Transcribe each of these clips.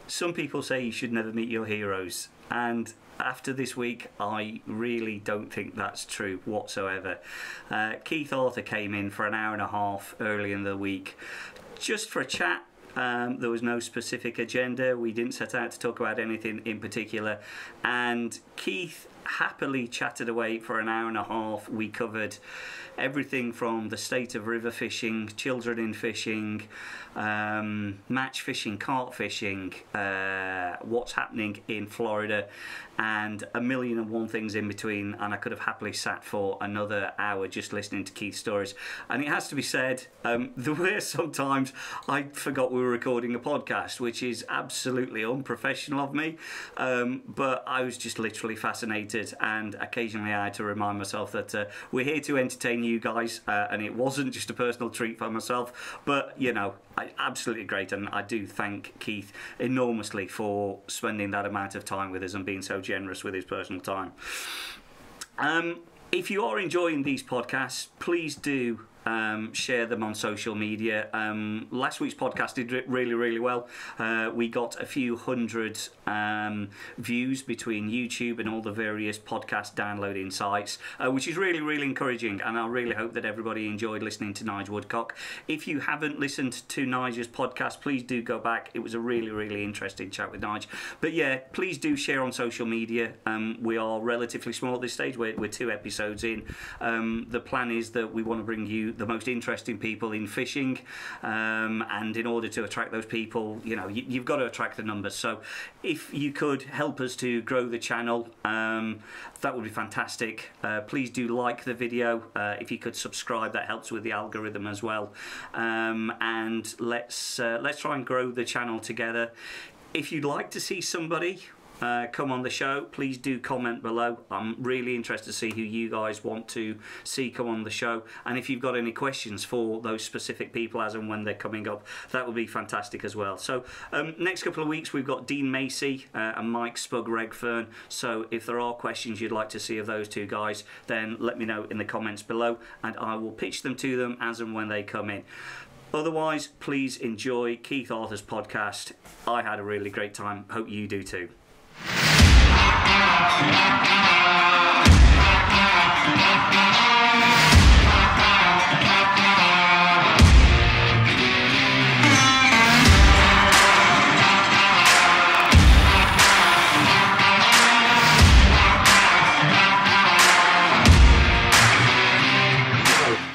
Some people say you should never meet your heroes, and after this week, I really don't think that's true whatsoever. Keith Arthur came in for an hour and a half early in the week just for a chat. There was no specific agenda. We didn't set out to talk about anything in particular. And Keith happily chatted away for an hour and a half. We covered everything from the state of river fishing, children in fishing, match fishing, carp fishing, what's happening in Florida, and a million and one things in between. And I could have happily sat for another hour just listening to Keith's stories. And it has to be said, there were sometimes I forgot we were recording a podcast, which is absolutely unprofessional of me, but I was just literally fascinated, and occasionally I had to remind myself that we're here to entertain you guys, and it wasn't just a personal treat for myself. But you know, absolutely great, and I do thank Keith enormously for spending that amount of time with us and being so generous with his personal time. If you are enjoying these podcasts, please do share them on social media. Last week's podcast did really well. We got a few hundred views between YouTube and all the various podcast downloading sites, which is really encouraging, and I really hope that everybody enjoyed listening to Nige Woodcock. If you haven't listened to Nige's podcast, please do go back. It was a really interesting chat with Nige. But yeah, please do share on social media. We are relatively small at this stage. We're 2 episodes in. The plan is that we want to bring you the most interesting people in fishing, and in order to attract those people, you know, you've got to attract the numbers. So if you could help us to grow the channel, that would be fantastic. Please do like the video. If you could subscribe, that helps with the algorithm as well. And let's try and grow the channel together. If you'd like to see somebody come on the show, please do comment below. I'm really interested to see who you guys want to see come on the show, and if you've got any questions for those specific people as and when they're coming up, that would be fantastic as well. So next couple of weeks we've got Dean Macy and Mike Spug Regfern, so if there are questions you'd like to see of those 2 guys, then let me know in the comments below and I will pitch them to them as and when they come in. Otherwise, please enjoy Keith Arthur's podcast. I had a really great time, hope you do too.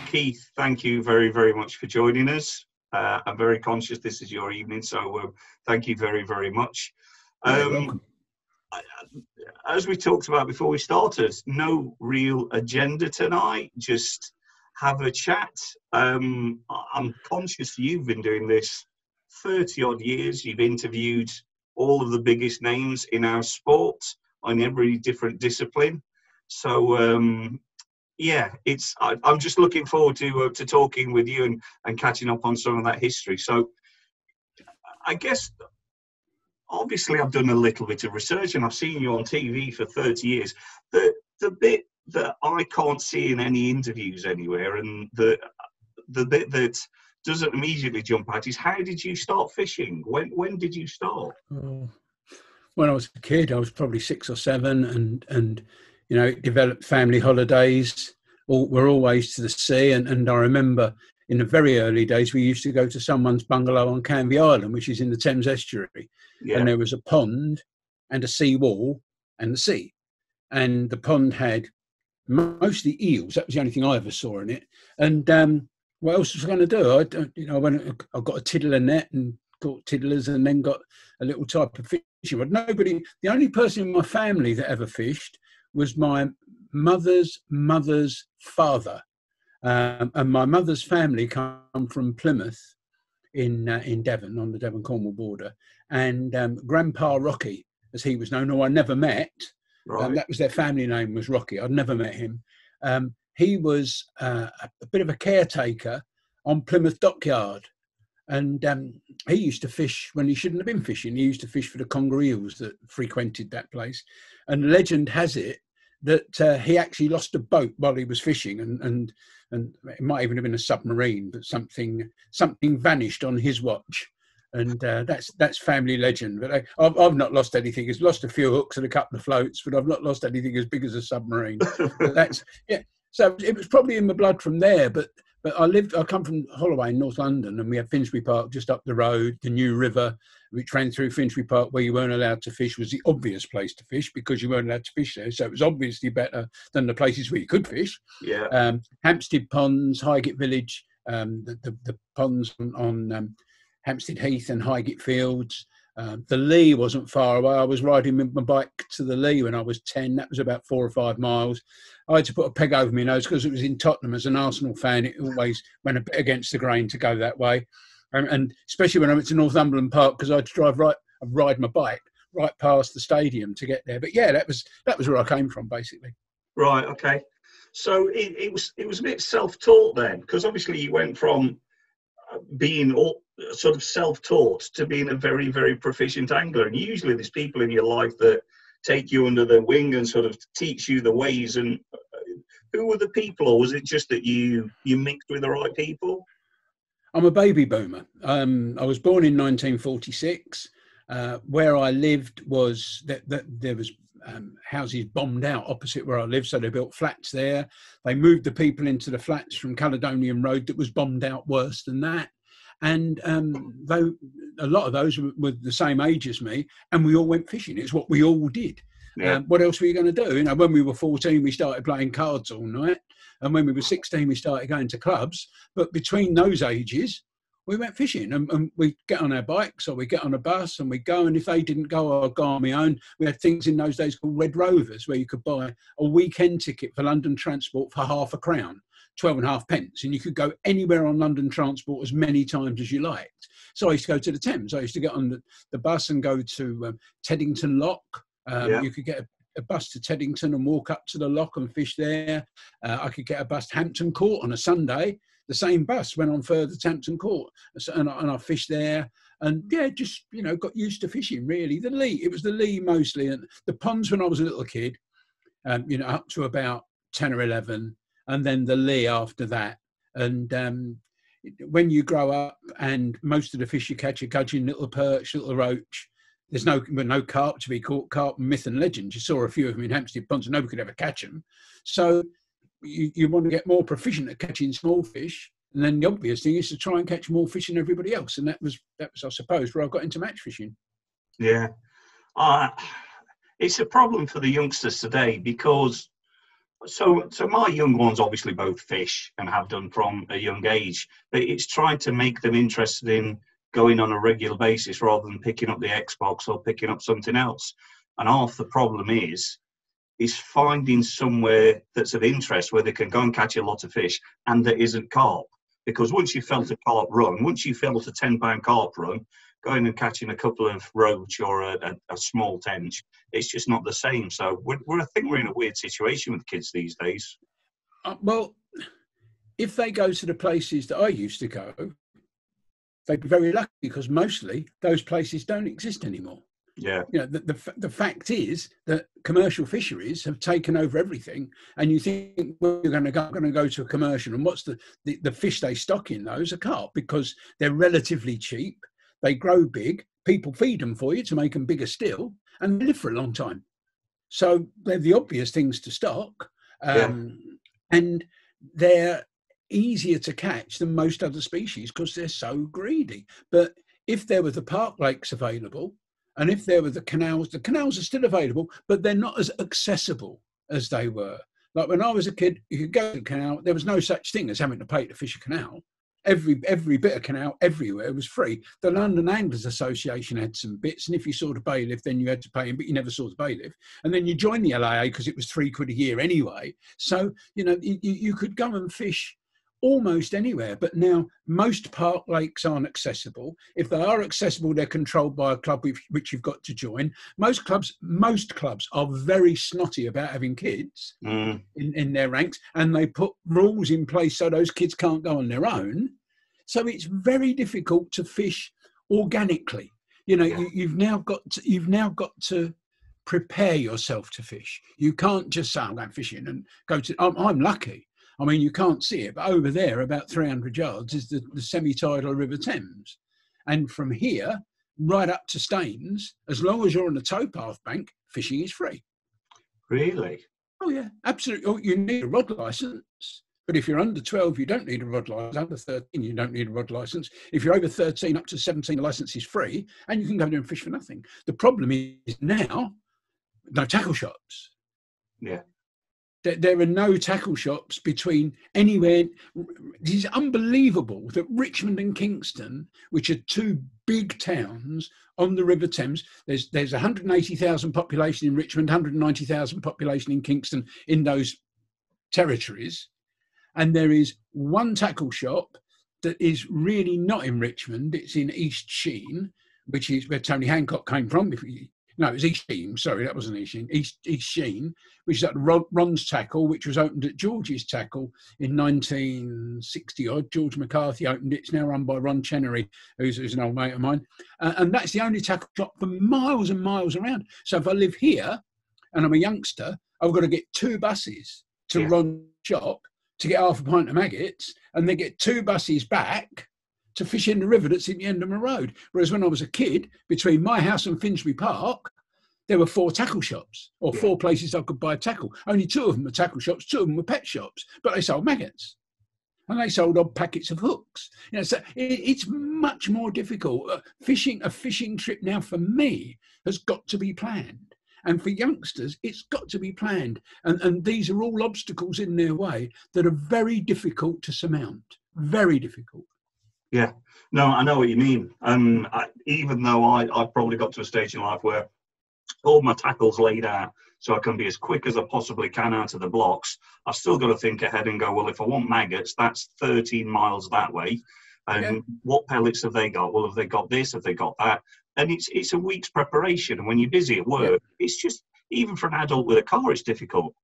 Keith, thank you very much for joining us. I'm very conscious this is your evening, so thank you very much. As we talked about before we started, no real agenda tonight, just have a chat. I'm conscious you've been doing this 30 odd years. You've interviewed all of the biggest names in our sport on every different discipline. So yeah, I'm just looking forward to talking with you and catching up on some of that history. So I guess, obviously, I've done a little bit of research and I've seen you on TV for 30 years. The bit that I can't see in any interviews anywhere, and the bit that doesn't immediately jump out, is how did you start fishing? When did you start? When I was a kid, I was probably 6 or 7, and you know, it developed family holidays. We're always to the sea, and I remember in the very early days, we used to go to someone's bungalow on Canvey Island, which is in the Thames estuary. Yeah. And there was a pond and a sea wall and the sea. And the pond had mostly eels. That was the only thing I ever saw in it. And what else was I going to do? I got a tiddler net and caught tiddlers, and then got a little type of fishing rod. The only person in my family that ever fished was my mother's father. And my mother's family come from Plymouth in Devon, on the Devon-Cornwall border. And Grandpa Rocky, as he was known, who I never met, right. That was their family name, was Rocky. I'd never met him. He was a bit of a caretaker on Plymouth Dockyard. And he used to fish when he shouldn't have been fishing. He used to fish for the conger eels that frequented that place. And legend has it that he actually lost a boat while he was fishing, and it might even have been a submarine, but something vanished on his watch. And that's family legend. But I've not lost anything. I've lost a few hooks and a couple of floats, but I've not lost anything as big as a submarine. But that's, yeah. So it was probably in my blood from there. But I come from Holloway in North London, and we had Finsbury Park just up the road. The New River, which ran through Finsbury Park, where you weren't allowed to fish, was the obvious place to fish because you weren't allowed to fish there. So it was obviously better than the places where you could fish. Yeah. Hampstead Ponds, Highgate Village, the ponds on Hampstead Heath and Highgate Fields. The Lee wasn't far away. I was riding my bike to the Lee when I was 10. That was about 4 or 5 miles. I had to put a peg over my nose because it was in Tottenham. As an Arsenal fan, it always went a bit against the grain to go that way. And especially when I went to Northumberland Park, because I had to ride my bike right past the stadium to get there. But yeah, that was where I came from, basically. Right. Okay. So it was a bit self-taught then, because obviously you went from being all sort of self-taught to being a very, very proficient angler. And usually there's people in your life that take you under their wing and sort of teach you the ways. And who were the people, or was it just that you mixed with the right people? I'm a baby boomer. I was born in 1946. Where I lived was that there was houses bombed out opposite where I lived, so they built flats there. They moved the people into the flats from Caledonian Road that was bombed out worse than that. And though a lot of those were the same age as me, and we all went fishing. It's what we all did. Yeah. What else were you going to do? You know, when we were 14, we started playing cards all night. And when we were 16, we started going to clubs. But between those ages, we went fishing, and we get on our bikes or we get on a bus and we go. And if they didn't go, I'd go on my own. We had things in those days called Red Rovers, where you could buy a weekend ticket for London Transport for £0.50, 12.5 pence, and you could go anywhere on London Transport as many times as you liked. So I used to go to the Thames. I used to get on the bus and go to Teddington Lock. You could get a bus to Teddington and walk up to the lock and fish there. I could get a bus to Hampton Court on a Sunday. The same bus went on further to Hampton Court, and I fished there. And yeah, just, you know, got used to fishing, really. The Lee, it was the Lee mostly. And the ponds when I was a little kid, you know, up to about 10 or 11, and then the Lee after that. And when you grow up and most of the fish you catch are gudgeon, little perch, little roach, there's no carp to be caught. Carp, myth and legend. You saw a few of them in Hampstead Ponds and nobody could ever catch them. So you want to get more proficient at catching small fish. And then the obvious thing is to try and catch more fish than everybody else. And that was, I suppose, where I got into match fishing. Yeah. It's a problem for the youngsters today because so my young ones obviously both fish and have done from a young age, but it's trying to make them interested in going on a regular basis rather than picking up the Xbox or picking up something else. And half the problem is finding somewhere that's of interest where they can go and catch a lot of fish and there isn't carp. Because once you felt a carp run, once you felt a 10-pound carp run, going and catching a couple of roach or a small tench, it's just not the same. So I think we're in a weird situation with kids these days. Well, if they go to the places that I used to go, they'd be very lucky because mostly those places don't exist anymore. Yeah. You know, the fact is that commercial fisheries have taken over everything, and you think, well, you're going to go to a commercial, and what's the fish they stock in those are carp because they're relatively cheap, they grow big, people feed them for you to make them bigger still, and they live for a long time. So they're the obvious things to stock, and they're easier to catch than most other species because they're so greedy. But if there were the park lakes available, and if there were the canals are still available, but they're not as accessible as they were. Like when I was a kid, you could go to the canal. There was no such thing as having to pay to fish a canal. Every bit of canal everywhere was free. The London Anglers Association had some bits, and if you saw the bailiff, then you had to pay him, but you never saw the bailiff. And then you joined the LAA because it was £3 a year anyway. So, you know, you could go and fish almost anywhere, but now most park lakes aren't accessible. If they are accessible, they're controlled by a club which you've got to join. Most clubs are very snotty about having kids in their ranks, and they put rules in place so those kids can't go on their own. So it's very difficult to fish organically. You know, you've now got to prepare yourself to fish. You can't just say, I'm going fishing and go to. I'm lucky. I mean, you can't see it, but over there, about 300 yards, is the semi-tidal River Thames. And from here right up to Staines, as long as you're on the towpath bank, fishing is free. Really? Oh yeah, absolutely. Oh, you need a rod license, but if you're under 12, you don't need a rod license. Under 13, you don't need a rod license. If you're over 13, up to 17, the license is free, and you can go there and fish for nothing. The problem is now, no tackle shops. Yeah. There are no tackle shops between anywhere. It is unbelievable that Richmond and Kingston, which are two big towns on the River Thames, there's 180,000 population in Richmond, 190,000 population in Kingston, in those territories, and there is one tackle shop that is really not in Richmond. It's in East Sheen, which is where Tony Hancock came from. No, it was East Sheen. Sorry, that wasn't East Sheen. East Sheen, which is at Ron's Tackle, which was opened at George's Tackle in 1960 odd. George McCarthy opened it. It's now run by Ron Chenery, who's an old mate of mine. And that's the only tackle shop for miles and miles around. So if I live here and I'm a youngster, I've got to get 2 buses to Ron's shop to get half a pint of maggots, and then get 2 buses back to fish in the river that's in the end of my road. Whereas when I was a kid, between my house and Finsbury Park, there were 4 tackle shops, or 4 places I could buy tackle. Only 2 of them were tackle shops, 2 of them were pet shops, but they sold maggots. And they sold odd packets of hooks. So it's much more difficult. A fishing trip now for me has got to be planned. And for youngsters, it's got to be planned. And these are all obstacles in their way that are very difficult to surmount. Very difficult. Yeah, no, I know what you mean. Even though I've probably got to a stage in life where all my tackle's laid out so I can be as quick as I possibly can out of the blocks, I've still got to think ahead and go, well, if I want maggots, that's 13 miles that way. And what pellets have they got? Well, have they got this? Have they got that? And it's a week's preparation. And when you're busy at work, it's just, even for an adult with a car, it's difficult.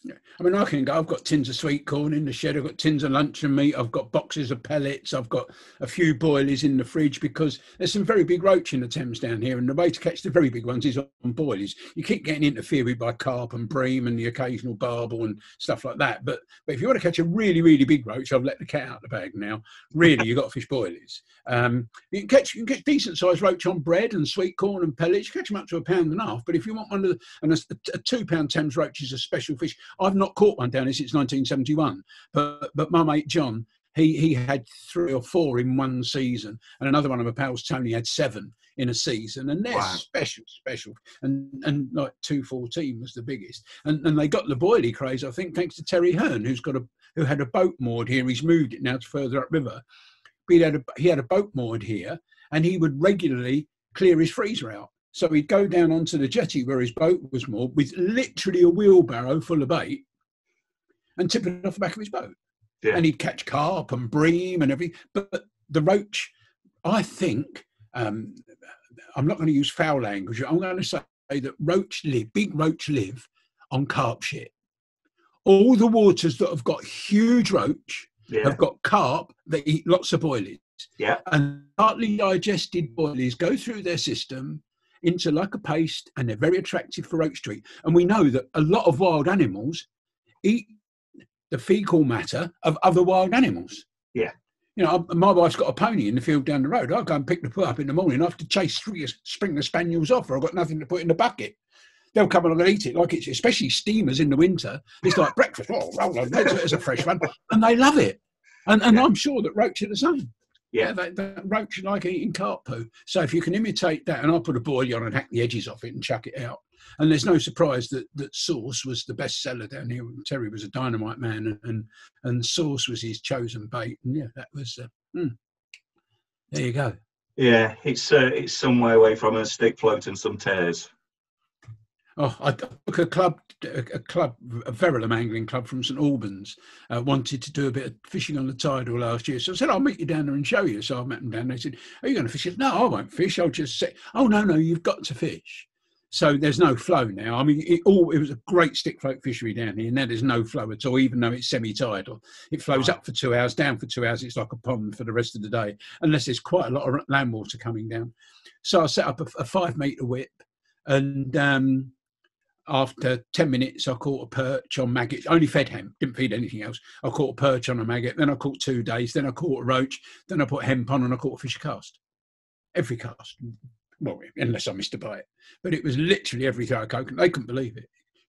Yeah. I mean, I can go, I've got tins of sweet corn in the shed, I've got tins of luncheon meat, I've got boxes of pellets, I've got a few boilies in the fridge, because there's some very big roach in the Thames down here, and the way to catch the very big ones is on boilies. You keep getting interfered with by carp and bream and the occasional barbel and stuff like that. But if you want to catch a really, really big roach, I've let the cat out the bag now. Really, you've got to fish boilies. You can catch decent sized roach on bread and sweet corn and pellets. You catch them up to 1.5 pounds. But if you want one of the, and a 2 pound Thames roach is a special fish. I've not caught one down here since 1971, but my mate John, he had 3 or 4 in one season, and another one of my pals, Tony, had 7 in a season, and they're special. And like 214 was the biggest, and they got the boilie craze, I think, thanks to Terry Hearn, who had a boat moored here. He's moved it now to further upriver, but he had a boat moored here, and he would regularly clear his freezer out. So he'd go down onto the jetty where his boat was moored with literally a wheelbarrow full of bait and tip it off the back of his boat. Yeah. And he'd catch carp and bream and everything. But the roach, I think, I'm not going to use foul language. I'm going to say that big roach live on carp shit. All the waters that have got huge roach have got carp that eat lots of boilies. Yeah. And partly digested boilies go through their system into like a paste, and they're very attractive for roach to eat. And we know that a lot of wild animals eat the fecal matter of other wild animals. Yeah. You know, my wife's got a pony in the field down the road. I'll go and pick the put up in the morning. I have to chase 3 Springer Spaniels off, or I've got nothing to put in the bucket. They'll come along and eat it, like it's, especially steamers in the winter. It's like breakfast. Oh, roll on, there's a fresh one. And they love it. And I'm sure that roach are the same. Yeah, they roach like eating carp poo. So if you can imitate that, and I'll put a boilie on and hack the edges off it and chuck it out. And there's no surprise that sauce was the best seller down here. Terry was a dynamite man, and sauce was his chosen bait. And yeah, that was there you go. Yeah, it's somewhere away from a stick float and some tears. Oh, I took a Verulam angling club from St Albans, wanted to do a bit of fishing on the tidal last year. So I said, I'll meet you down there and show you. So I met them down there. They said, are you going to fish? I said, no, I won't fish. I'll just say, oh, no, you've got to fish. So there's no flow now. I mean, it was a great stick float fishery down here, and now there's no flow at all, even though it's semi-tidal. It flows up for 2 hours, down for 2 hours. It's like a pond for the rest of the day, unless there's quite a lot of land water coming down. So I set up a 5 metre whip, and after 10 minutes, I caught a perch on maggot. Only fed hemp, didn't feed anything else. I caught a perch on a maggot. Then I caught 2 days. Then I caught a roach. Then I put hemp on, and I caught a fish cast. every cast. Well, unless I missed a bite, but it was literally every throw. They couldn't believe it.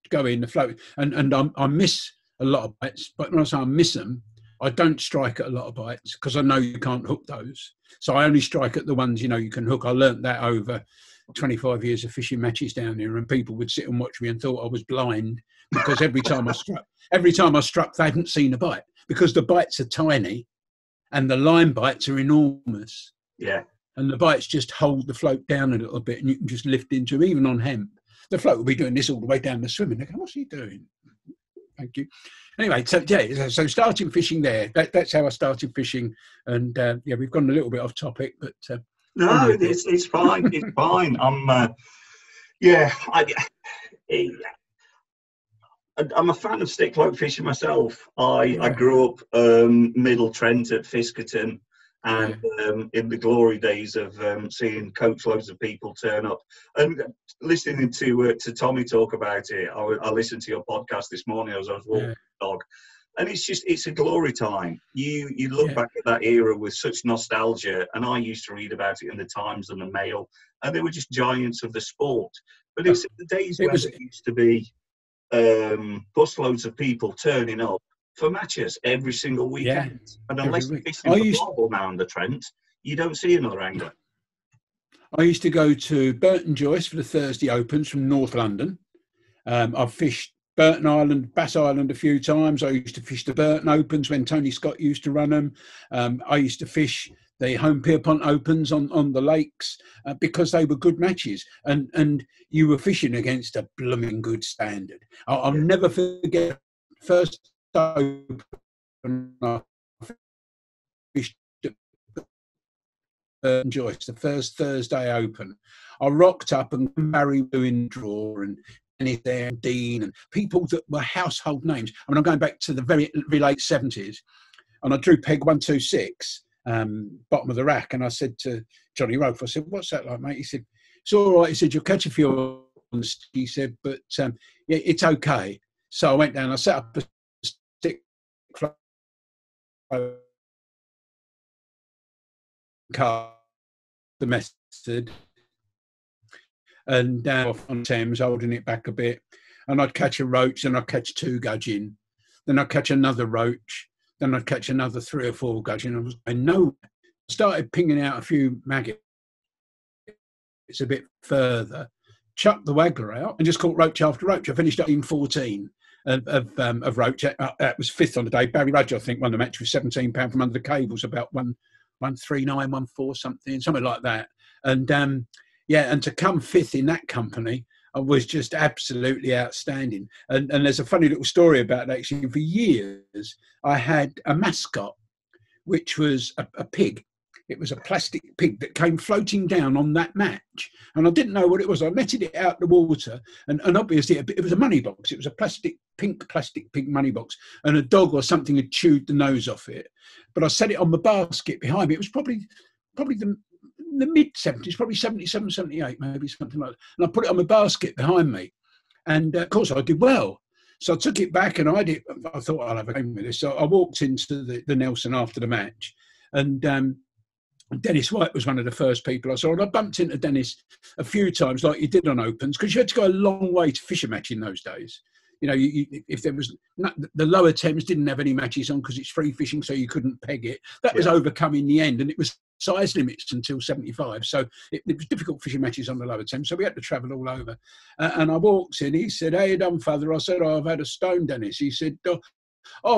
Go in the float, and I miss a lot of bites. But when I say I miss them, I don't strike at a lot of bites because I know you can't hook those. So I only strike at the ones you can hook. I learnt that over 25 years of fishing matches down here, and people would sit and watch me and thought I was blind because every time I struck, they hadn't seen a bite because the bites are tiny, and the line bites are enormous. Yeah. And the bites just hold the float down a little bit, and you can just lift into them, even on hemp. The float will be doing this all the way down the swimming. They go, what's he doing? Thank you. Anyway, so starting fishing there. That's how I started fishing. And we've gone a little bit off topic, but no, it's fine. It's fine. I'm a fan of stick float fishing myself. I grew up Middle Trent at Fiskerton. And in the glory days of seeing coachloads of people turn up and listening to Tommy talk about it, I listened to your podcast this morning as I was walking the dog, and it's a glory time. You look back at that era with such nostalgia, and I used to read about it in the Times and the Mail, and they were just giants of the sport. But it's the days when it used to be busloads of people turning up for matches every single weekend. And unless you're fishing for barbel now on the Trent, you don't see another angler. I used to go to Burton Joyce for the Thursday Opens from North London. I've fished Burton Island, Bass Island a few times. I used to fish the Burton Opens when Tony Scott used to run them. I used to fish the Home Pierpont Opens on the lakes because they were good matches. And you were fishing against a blooming good standard. I'll never forget first Open I fished at Burton Joyce, the first Thursday Open. I rocked up and Barry doing draw and Dennis there and Dean and people that were household names. I mean, I'm going back to the very late 70s, and I drew peg 126, bottom of the rack, and I said to Johnny Rofe, I said, "What's that like, mate?" He said, "It's all right." He said, "You'll catch a few." He said, "But it's okay." So I went down. I set up a the method and down off on Thames, holding it back a bit, and I'd catch a roach, and I'd catch 2 gudgeon, then I'd catch another roach, then I'd catch another 3 or 4 gudgeon. I started pinging out a few maggots a bit further, chucked the waggler out, and just caught roach after roach. I finished up in 14 of roach. That was 5th on the day. Barry Rudge, I think, won the match with £17 from under the cables, about 139, 140, something like that. And and to come 5th in that company was just absolutely outstanding. And there's a funny little story about that. Actually, for years I had a mascot, which was a pig. It was a plastic pig that came floating down on that match, and I didn't know what it was. I netted it out the water, and obviously it was a money box. It was a pink plastic money box, and a dog or something had chewed the nose off it. But I set it on the basket behind me. It was probably the mid-70s, probably 77, 78, maybe something like that. And I put it on the basket behind me, and of course I did well. So I took it back, and I thought I'll have a game with this. So I walked into the Nelson after the match, and Dennis White was one of the first people I saw, and I bumped into Dennis a few times, like you did on Opens, because you had to go a long way to fish a match in those days. You know, if there was the lower Thames didn't have any matches on because it's free fishing, so you couldn't peg it. That was overcome in the end, and it was size limits until 75. So it was difficult fishing matches on the lower Thames, so we had to travel all over. And I walked in, he said, "How you done, father?" I said, "Oh, I've had a stone, Dennis." He said, "Oh,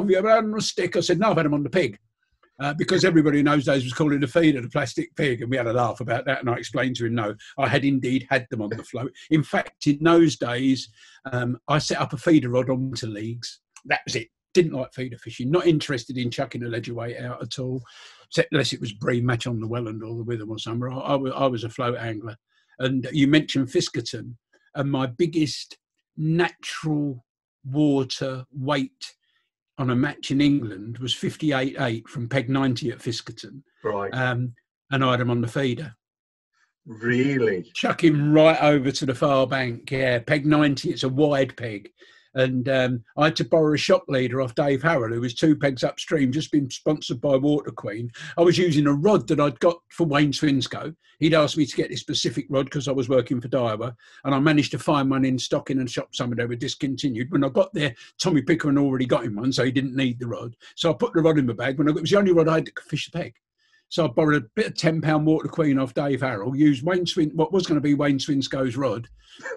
have you ever had them on a stick?" I said, "No, I've had them on the pig." Because everybody in those days was calling the feeder the plastic pig, and we had a laugh about that. And I explained to him, no, I had indeed had them on the float. In fact, in those days, I set up a feeder rod on winter leagues. That was it. Didn't like feeder fishing. Not interested in chucking a ledger weight out at all, unless it was bream match on the Welland or the Witham or somewhere. I was a float angler. And you mentioned Fiskerton, and my biggest natural water weight on a match in England was 58.8 from peg 90 at Fiskerton. Right. And I had him on the feeder. Really? Chuck him right over to the far bank. Yeah, peg 90. It's a wide peg. And I had to borrow a shop leader off Dave Harrell, who was 2 pegs upstream, just been sponsored by Water Queen. I was using a rod that I'd got for Wayne Swinscoe. He'd asked me to get this specific rod because I was working for Daiwa, and I managed to find one in stock in a shop somewhere they were discontinued. When I got there, Tommy Pickering already got him one, so he didn't need the rod. So I put the rod in my bag. It was the only rod I had that could fish the peg. So I borrowed a bit of £10 Water Queen off Dave Harrell, used what was going to be Wayne Swinscoe's rod,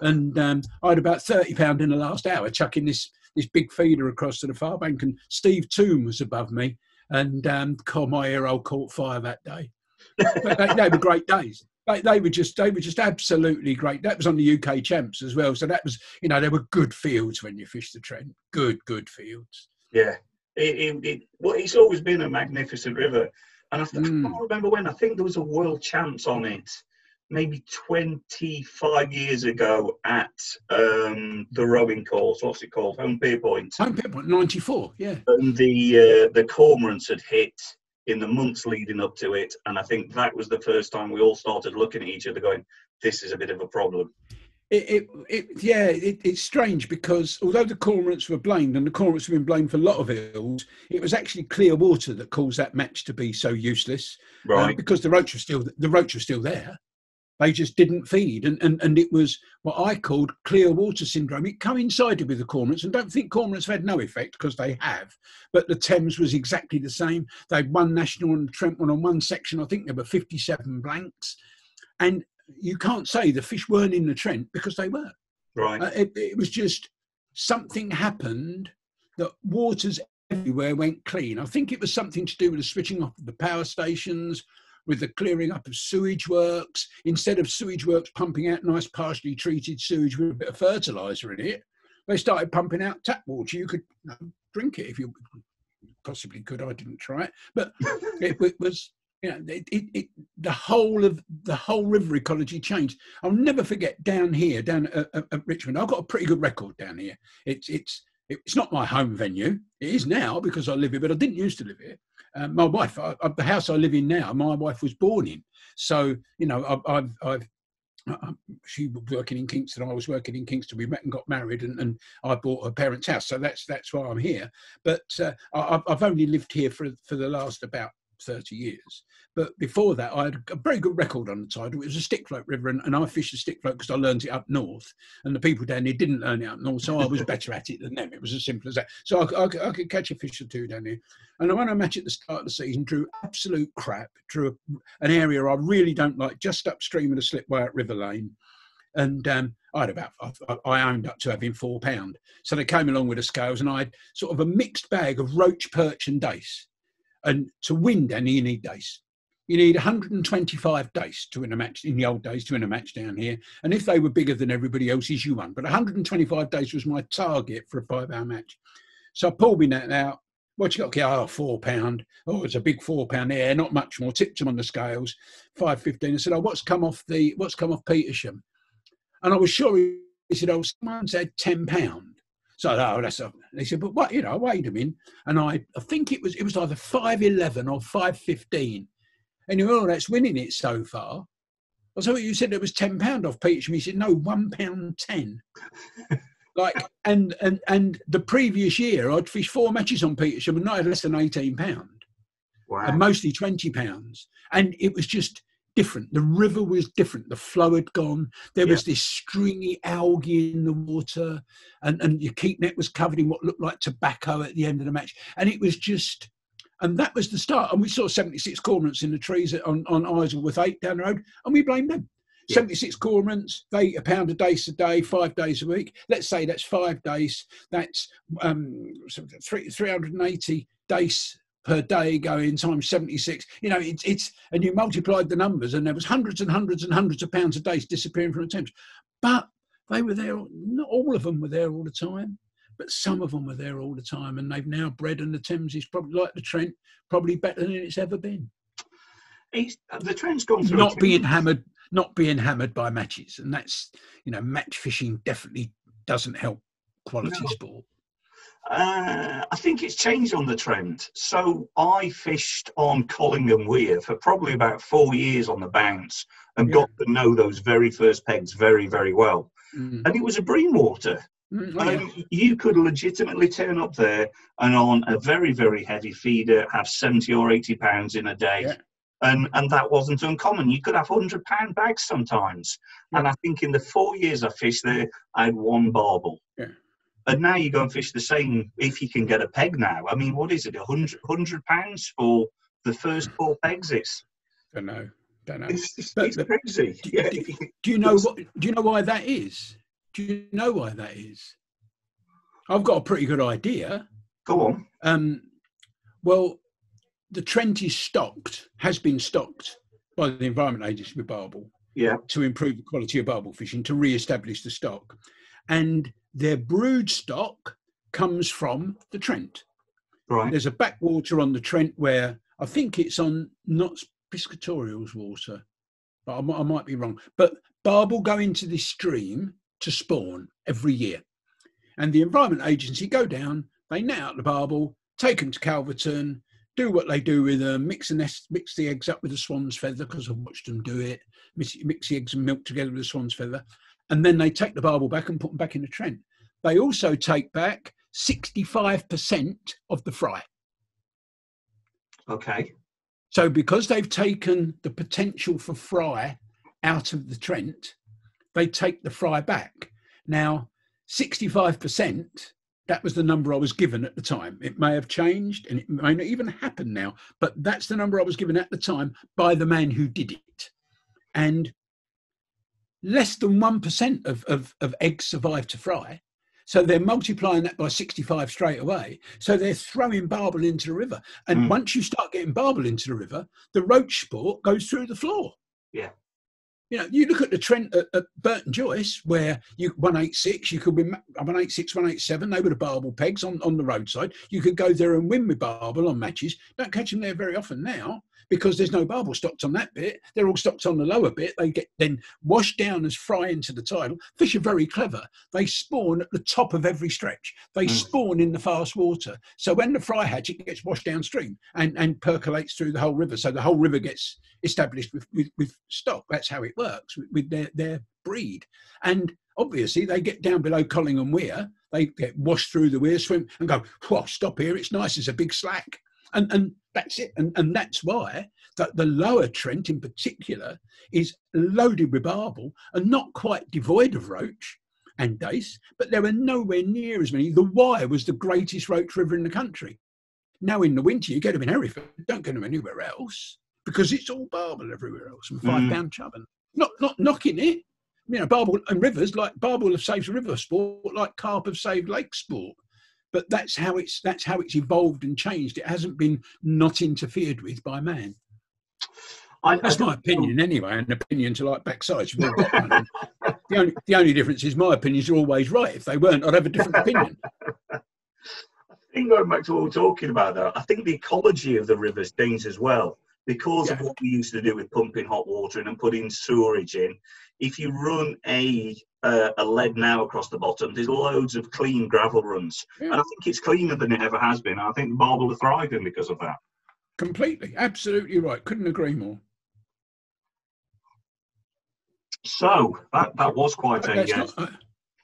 and I had about £30 in the last hour chucking this big feeder across to the far bank, and Steve Toome was above me, and my ear hole caught fire that day. But they were great days. They were just absolutely great. That was on the UK Champs as well. So that was, there were good fields when you fished the Trent. Good fields. Yeah, it's always been a magnificent river. And I can't remember when. I think there was a World Champs on it, maybe 25 years ago at the rowing course. What's it called? Home Pier Point. Home Pier Point, 94, yeah. And the cormorants had hit in the months leading up to it. And I think that was the first time we all started looking at each other going, this is a bit of a problem. It's strange because although the cormorants were blamed, and the cormorants have been blamed for a lot of ills, it was actually clear water that caused that match to be so useless. Right. Because the roach was still there. They just didn't feed, and it was what I called clear water syndrome. It coincided with the cormorants, and don't think cormorants have had no effect, because they have. But the Thames was exactly the same. They had one national and Trent one on one section. I think there were 57 blanks, and you can't say the fish weren't in the Trent, because they were. Right. It was just something happened that waters everywhere went clean. I think it was something to do with the switching off of the power stations, with the clearing up of sewage works. Instead of sewage works pumping out nice partially treated sewage with a bit of fertiliser in it, they started pumping out tap water. You could drink it if you possibly could. I didn't try it, but it was. The whole river ecology changed. I'll never forget down at Richmond. I've got a pretty good record down here. It's not my home venue. It is now because I live here, but I didn't used to live here. My wife, the house I live in now, my wife was born in. So she was working in Kingston. I was working in Kingston. We met and got married, and I bought her parents' house. So that's why I'm here. But I've only lived here for the last about 30 years. But before that, I had a very good record on the tidal. It was a stick float river, and I fished a stick float because I learned it up north, and the people down here didn't learn it up north, so I was better at it than them. It was as simple as that. So I could catch a fish or two down here. And I won a match at the start of the season, drew absolute crap, drew an area I really don't like, just upstream of the slipway at River Lane. And I owned up to having £4. So they came along with the scales, and I had sort of a mixed bag of roach, perch and dace. And to win, Danny, you need dace. You need 125 dace to win a match, in the old days, to win a match down here. And if they were bigger than everybody else's, you won. But 125 dace was my target for a 5-hour match. So I pulled me net out. What you got? £4. Oh, it's a big £4 there, not much more. Tipped them on the scales, 5.15. I said, what's come off Petersham? And I was sure he said, someone said £10. So they said, but what, I weighed them in, and I think it was either 5.11 or 5.15. And that's winning it so far. I thought you said it was £10 off Petersham. He said, no, £1.10. and the previous year I'd fished 4 matches on Petersham and not had less than £18. Wow. And mostly £20. And it was just different. The river was different. The flow had gone. There was this stringy algae in the water, and your keep net was covered in what looked like tobacco at the end of the match. And it was just, and that was the start. And we saw 76 cormorants in the trees on Isleworth 8 down the road, and we blamed them. 76 cormorants, they eat £1 a dace a day, 5 days a week. Let's say that's 5 days. That's 380 dace per day going times 76. It's and you multiplied the numbers, and there was hundreds and hundreds and hundreds of pounds a day disappearing from the Thames. But they were there. Not all of them were there all the time, but some of them were there all the time, and they've now bred, and the Thames is probably like the Trent, probably better than it's ever been. The Trent's gone through not being hammered by matches, and that's match fishing definitely doesn't help quality sport. I think it's changed on the Trent. So I fished on Collingham Weir for probably about 4 years on the bounce, and got to know those very first pegs very, very well. And it was a bream water. Oh, yeah. You could legitimately turn up there and on a very, very heavy feeder have 70 or 80 pounds in a day. Yeah. And that wasn't uncommon. You could have £100 bags sometimes. Yeah. And I think in the 4 years I fished there, I had one barbel. Yeah. And now you go and fish the same if you can get a peg now. I mean, what is it, £100 for the first 4 pegs? Don't know. It's But crazy. Do you know why that is? Do you know why that is? I've got a pretty good idea. Go on. Well, the Trent has been stocked by the Environment Agency with barbel. Yeah. To improve the quality of barbel fishing, to re-establish the stock. And their brood stock comes from the Trent. Right. There's a backwater on the Trent where I think it's on not Piscatorial's water, but I might be wrong. But barbel go into this stream to spawn every year. And the Environment Agency go down, they net out the barbel, take them to Calverton, do what they do with them, mix the eggs up with the swan's feather, because I've watched them do it, mix the eggs and milk together with the swan's feather, and then they take the barbel back and put them back in the Trent. They also take back 65% of the fry. Okay. So because they've taken the potential for fry out of the Trent, they take the fry back. Now, 65%, that was the number I was given at the time. It may have changed and it may not even happen now, but that's the number I was given at the time by the man who did it. And less than 1% of eggs survive to fry. So they're multiplying that by 65 straight away. So they're throwing barbel into the river. And once you start getting barbel into the river, the roach sport goes through the floor. Yeah. You know, you look at the Trent at Burton Joyce, where 186, you could win 186, 187. They were the barbel pegs on the roadside. You could go there and win with barbel on matches. Don't catch them there very often now because there's no barbel stocked on that bit. They're all stocked on the lower bit. They get then washed down as fry into the tidal. Fish are very clever. They spawn at the top of every stretch. They spawn in the fast water. So when the fry hatch, it gets washed downstream and percolates through the whole river. So the whole river gets established with stock. That's how it works with their breed. And obviously they get down below Colling and Weir, they get washed through the Weir, swim and go, whoa, stop here, it's nice, it's a big slack. And that's it. And that's why that the lower Trent in particular is loaded with barbel and not quite devoid of roach and dace, but there were nowhere near as many. The Wye was the greatest roach river in the country. Now in the winter you get them in Hereford, don't get them anywhere else, because it's all barbel everywhere else and 5 pound chubbin. Not knocking it. You know, barbel and rivers, like barbel have saved river sport, like carp have saved lake sport. But that's how it's evolved and changed. It hasn't been not interfered with by man. That's my opinion anyway, an opinion to like backsides. We've all got one. The only difference is my opinions are always right. If they weren't, I'd have a different opinion. I think going back to what we're talking about though, I think the ecology of the rivers changed as well. Because of what we used to do with pumping hot water in and putting sewerage in, if you run a lead now across the bottom, there's loads of clean gravel runs. Yeah. And I think it's cleaner than it ever has been. I think barbel are thriving because of that. Completely. Absolutely right. Couldn't agree more. So, that was quite I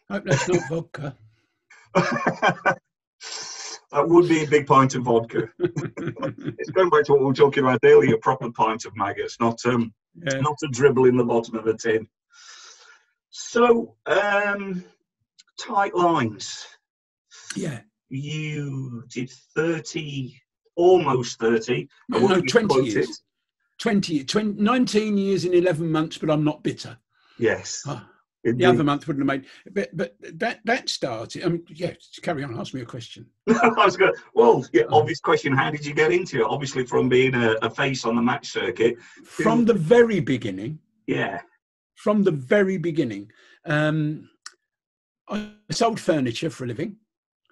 hope that's not vodka. That would be a big pint of vodka. It's going back to what we were talking about earlier, a proper pint of maggots, not a dribble in the bottom of the tin. So, tight lines. Yeah. You did 30, almost 30. No, 20 years. 19 years in 11 months, but I'm not bitter. Yes. The other month wouldn't have made, but that started. I mean, yeah. Carry on. Ask me a question. I was good. Well, yeah. Obvious question. How did you get into it? Obviously, from being a face on the match circuit. From the very beginning. Yeah. From the very beginning, I sold furniture for a living.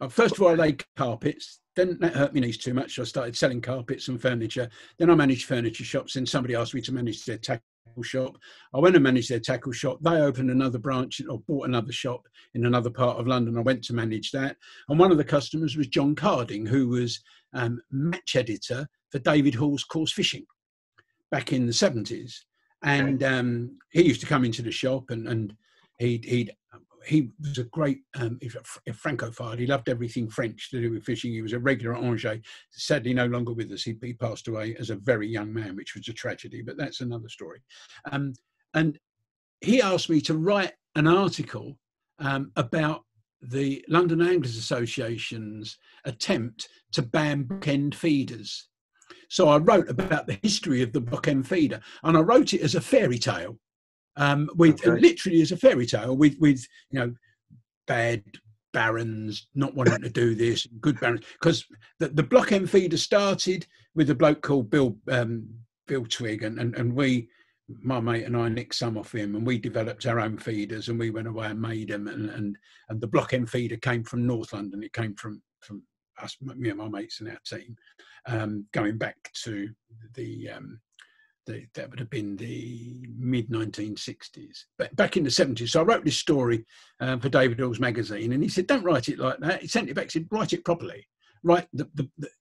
First of all, I laid carpets. Then that hurt my knees too much. So I started selling carpets and furniture. Then I managed furniture shops. Then somebody asked me to manage their tackle shop. I went and managed their tackle shop. They opened another branch or bought another shop in another part of London. I went to manage that. And one of the customers was John Carding, who was match editor for David Hall's Course Fishing back in the 70s. And he used to come into the shop and he'd he was a great a Francophile. He loved everything French to do with fishing. He was a regular at Angers. Sadly, no longer with us. He passed away as a very young man, which was a tragedy. But that's another story. And he asked me to write an article about the London Anglers Association's attempt to ban bookend feeders. So I wrote about the history of the bookend feeder, and I wrote it as a fairy tale. Literally as a fairy tale with bad barons not wanting to do this, good barons, because the block end feeder started with a bloke called Bill Twigg, and we, my mate and I, nicked some off him, and we developed our own feeders, and we went away and made them, and the block end feeder came from North London. It came from us, me and my mates and our team, going back to that would have been the mid-1960s, but back in the 70s. So I wrote this story for David Hill's magazine, and he said, don't write it like that. He sent it back, said, write it properly, write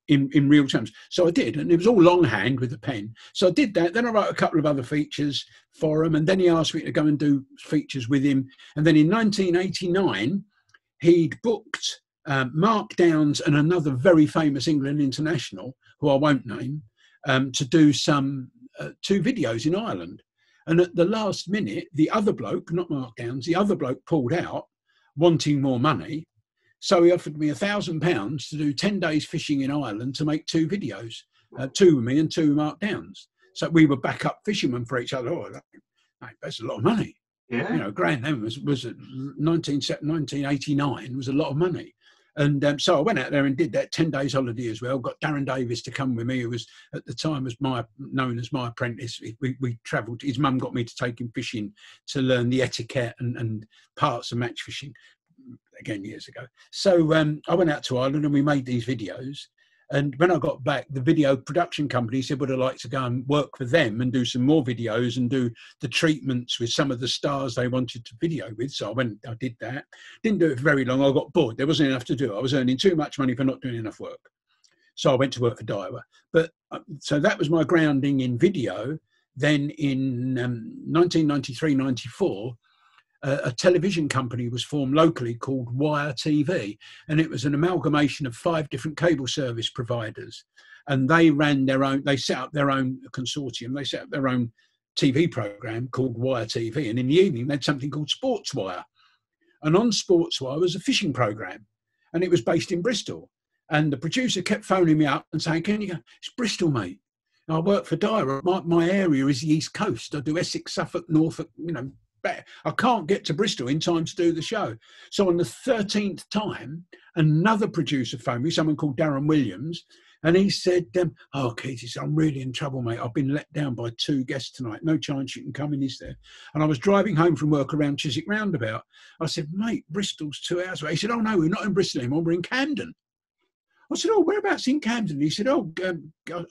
in real terms. So I did, and it was all longhand with a pen. So I did that. Then I wrote a couple of other features for him, and then he asked me to go and do features with him. And then in 1989, he'd booked Mark Downes and another very famous England international, who I won't name, to do some 2 videos in Ireland. And at the last minute, the other bloke, not Mark Downes, the other bloke pulled out, wanting more money. So he offered me £1,000 to do 10 days fishing in Ireland to make 2 videos, 2 with me and 2 with Mark Downes. So we were backup fishermen for each other. Oh, that's a lot of money. Yeah. Grand then was 1989 was a lot of money. And so I went out there and did that 10 days holiday as well. Got Darren Davis to come with me, who was at the time known as my apprentice. We travelled. His mum got me to take him fishing to learn the etiquette and parts of match fishing, again years ago. So I went out to Ireland and we made these videos. And when I got back, the video production company said, would I like to go and work for them and do some more videos and do the treatments with some of the stars they wanted to video with. So I went, I did that. Didn't do it for very long. I got bored. There wasn't enough to do. I was earning too much money for not doing enough work. So I went to work for Daiwa. But so that was my grounding in video. Then in 1993-94, a television company was formed locally called Wire TV, and it was an amalgamation of 5 different cable service providers, and they ran their own. They set up their own consortium. They set up their own TV program called Wire TV, and in the evening they had something called Sports Wire, and on Sports Wire was a fishing program, and it was based in Bristol. And the producer kept phoning me up and saying, "Can you go? It's Bristol, mate. I work for Daiwa. My area is the East Coast. I do Essex, Suffolk, Norfolk. I can't get to Bristol in time to do the show." So on the 13th time, another producer phoned me, someone called Darren Williams, and he said, "Oh, Keith," he said, "I'm really in trouble, mate. I've been let down by 2 guests tonight. No chance you can come in, is there?" And I was driving home from work around Chiswick Roundabout. I said, "Mate, Bristol's 2 hours away." He said, "Oh, no, we're not in Bristol anymore. We're in Camden." I said, "Oh, whereabouts in Camden?" He said, I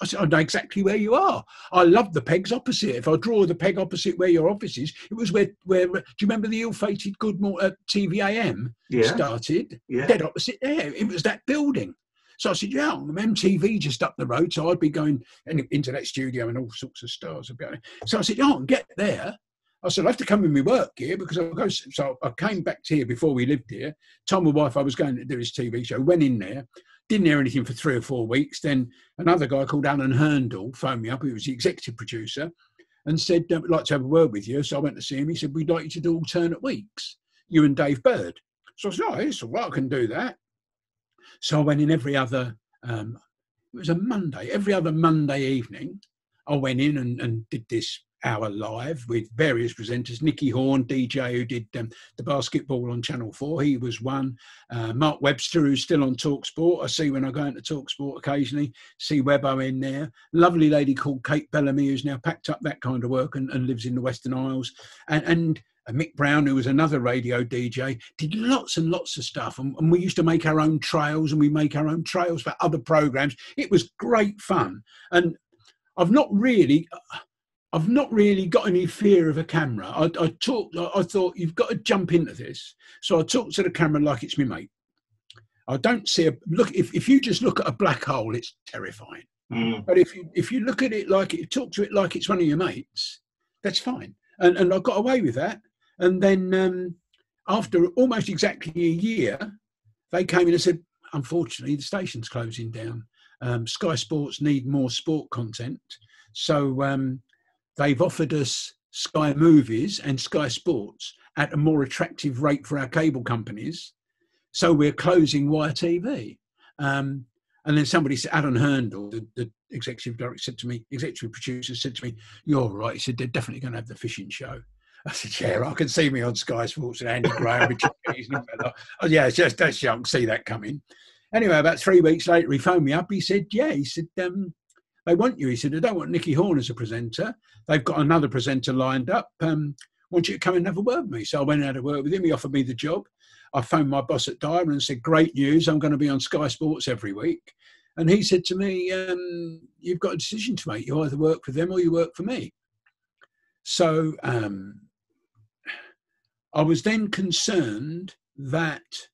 said, "I know exactly where you are. I love the pegs opposite. If I draw the peg opposite where your office is, it was where do you remember the ill-fated Goodmore TVAM started? Yeah. Dead opposite there. It was that building." So I said, "Yeah, I'm MTV just up the road, so I'd be going into that studio and all sorts of stars about it." So I said, "Yeah, I can get there." I said, "I have to come with my work here because I'll go." So I came back to here before we lived here. Told my wife I was going to do his TV show. Went in there. Didn't hear anything for 3 or 4 weeks. Then another guy called Alan Herndl phoned me up. He was the executive producer and said, "I'd like to have a word with you." So I went to see him. He said, "We'd like you to do alternate weeks, you and Dave Bird." So I said, "Oh, it's all right. I can do that." So I went in every other, it was a Monday, every other Monday evening. I went in and did this hour live with various presenters. Nicky Horn, DJ, who did the basketball on Channel 4, he was one. Mark Webster, who's still on TalkSport. I see when I go into TalkSport occasionally, see Webbo in there. Lovely lady called Kate Bellamy, who's now packed up that kind of work and lives in the Western Isles. And Mick Brown, who was another radio DJ, did lots and lots of stuff. And we used to make our own trails, and we make our own trails for other programs. It was great fun. And I've not really got any fear of a camera. I thought, you've got to jump into this. So I talk to the camera like it's my mate. I don't see if you just look at a black hole, it's terrifying. Mm. But if you look at it talk to it like it's one of your mates, that's fine. And I got away with that. And then after almost exactly a year, they came in and said, unfortunately, the station's closing down. Sky Sports need more sport content. So they've offered us Sky Movies and Sky Sports at a more attractive rate for our cable companies. So we're closing YTV. And then somebody said, Alan Herndl, the executive director, said to me, executive producer said to me, "You're right." He said, "They're definitely going to have the fishing show." I said, "Yeah, I can see me on Sky Sports and Andy Graham, Richard Keys, and oh, yeah, it's just that's young, see that coming." Anyway, about 3 weeks later, he phoned me up. He said, "Yeah," he said, "they want you." He said, "They don't want Nicky Horn as a presenter. They've got another presenter lined up. Want you to come and have a word with me." So I went and had a word with him. He offered me the job. I phoned my boss at Diamond and said, "Great news, I'm going to be on Sky Sports every week." And he said to me, "You've got a decision to make. You either work for them or you work for me." So I was then concerned that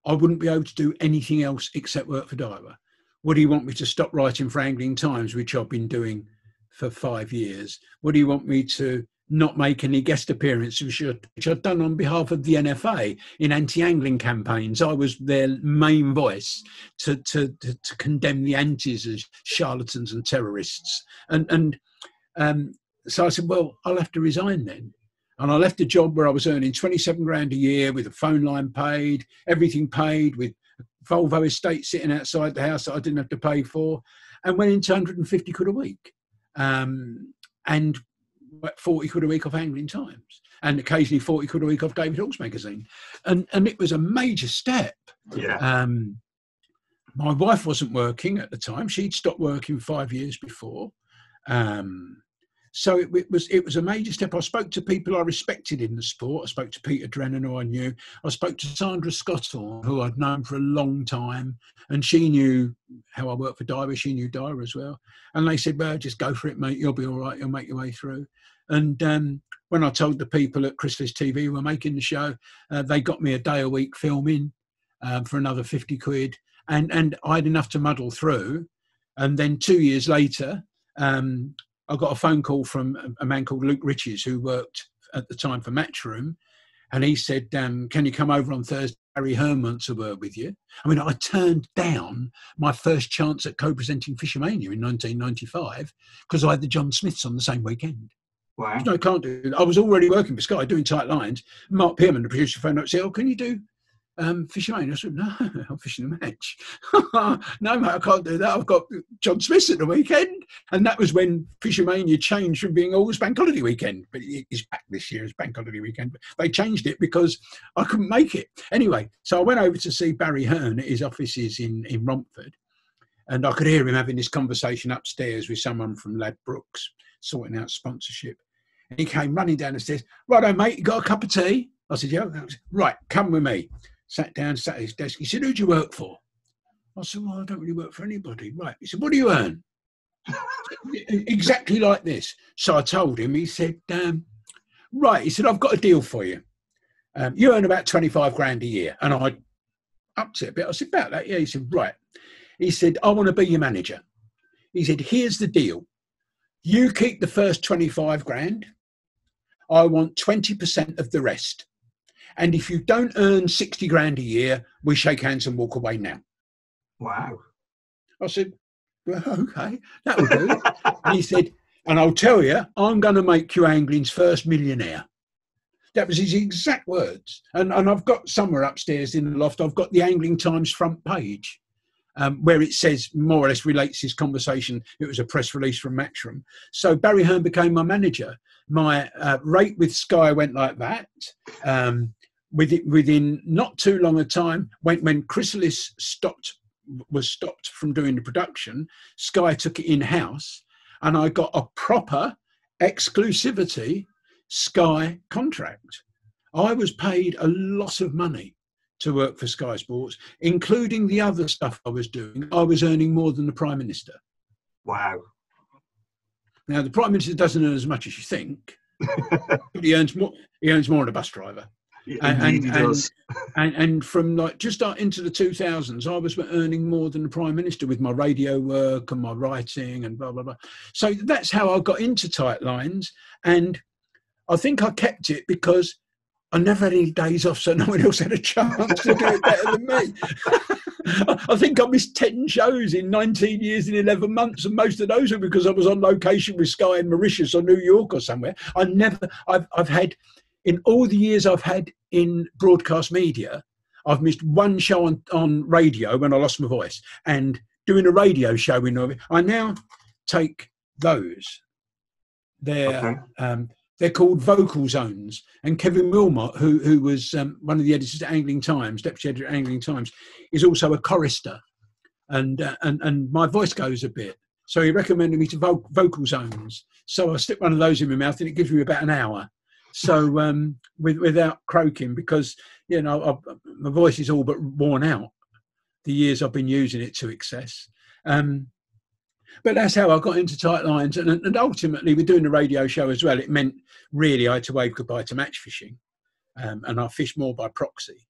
I wouldn't be able to do anything else except work for Diver. Would he want me to stop writing for Angling Times, which I've been doing for 5 years? Would he want me to not make any guest appearances, which I'd done on behalf of the NFA in anti-angling campaigns? I was their main voice to condemn the antis as charlatans and terrorists. So I said, well, I'll have to resign then. And I left a job where I was earning 27 grand a year with a phone line paid, everything paid, with Volvo estate sitting outside the house that I didn't have to pay for, and went into 150 quid a week. And 40 quid a week off Angling Times, and occasionally 40 quid a week off David Hawkes magazine. And it was a major step. Yeah. My wife wasn't working at the time. She'd stopped working 5 years before. So it was a major step. I spoke to people I respected in the sport. I spoke to Peter Drennan, who I knew. I spoke to Sandra Scotthorne, who I'd known for a long time, and she knew how I worked for Diver. She knew Diver as well. And they said, "Well, just go for it, mate. You'll be all right. You'll make your way through." And when I told the people at Chrysalis TV who were making the show, they got me a day a week filming for another 50 quid. And I had enough to muddle through. And then 2 years later, I got a phone call from a man called Luke Riches, who worked at the time for Matchroom. And he said, "Can you come over on Thursday? Barry Hearn wants to work with you." I mean, I turned down my first chance at co-presenting Fishermania in 1995 because I had the John Smiths on the same weekend. Wow. No, I can't do that. I was already working for Sky doing tight lines. Mark Pearman, the producer, phoned up and said, "Oh, can you do Fisherman?" I said, "No, I'm fishing a match." "No, mate, I can't do that. I've got John Smith at the weekend." And that was when Fishermania changed from being always Bank Holiday weekend. But it's back this year as Bank Holiday weekend. But they changed it because I couldn't make it. Anyway, so I went over to see Barry Hearn at his offices in Romford. And I could hear him having this conversation upstairs with someone from Ladbrokes, sorting out sponsorship. And he came running down the stairs. "Righto, mate, you got a cup of tea?" I said, "Yeah." "Right, come with me." Sat down, sat at his desk. He said, "Who do you work for?" I said, "Well, I don't really work for anybody." "Right." He said, "What do you earn?" Exactly like this. So I told him. He said, "Right." He said, "I've got a deal for you. You earn about 25 grand a year." And I upped it a bit. I said, "About that?" "Yeah." He said, "Right." He said, "I want to be your manager." He said, "Here's the deal. You keep the first 25 grand. I want 20% of the rest. And if you don't earn 60 grand a year, we shake hands and walk away now." Wow. I said, "Well, okay, that'll do." And he said, "And I'll tell you, I'm going to make you angling's first millionaire." That was his exact words. And I've got somewhere upstairs in the loft, I've got the Angling Times front page, where it says, more or less relates this conversation. It was a press release from Matchroom. So Barry Hearn became my manager. My rate with Sky went like that. Within not too long a time, when Chrysalis was stopped from doing the production, Sky took it in-house, and I got a proper exclusivity Sky contract. I was paid a lot of money to work for Sky Sports, including the other stuff I was doing. I was earning more than the Prime Minister. Wow. Now, the Prime Minister doesn't earn as much as you think, but he earns more. He earns more than a bus driver. Indeed he does. And from like just into the 2000s, I was earning more than the Prime Minister with my radio work and my writing and blah, blah, blah. So that's how I got into tight lines. And I think I kept it because I never had any days off, so no one else had a chance to do it better than me. I think I missed 10 shows in 19 years and 11 months, and most of those were because I was on location with Sky in Mauritius or New York or somewhere. I've had, in all the years I've had in broadcast media, I've missed one show on radio when I lost my voice, and doing a radio show in Norway. I now take those. They're called vocal zones. And Kevin Wilmot, who was one of the editors at Angling Times, deputy editor at Angling Times, is also a chorister. And my voice goes a bit. So he recommended me to vocal zones. So I stick one of those in my mouth and it gives me about an hour. So without croaking, because, you know, my voice is all but worn out the years I've been using it to excess. But that's how I got into tight lines. And ultimately, with doing the radio show as well, it meant really I had to wave goodbye to match fishing. And I fish more by proxy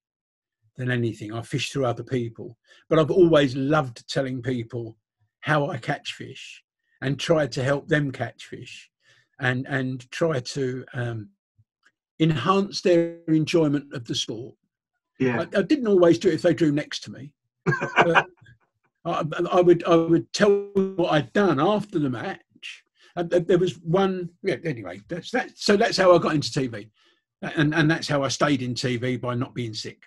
than anything. I fish through other people. But I've always loved telling people how I catch fish and tried to help them catch fish and try to enhance their enjoyment of the sport. Yeah. I didn't always do it if they drew next to me. But I would tell them what I'd done after the match. There was one. Yeah, anyway, that's that. So that's how I got into TV, and that's how I stayed in TV, by not being sick.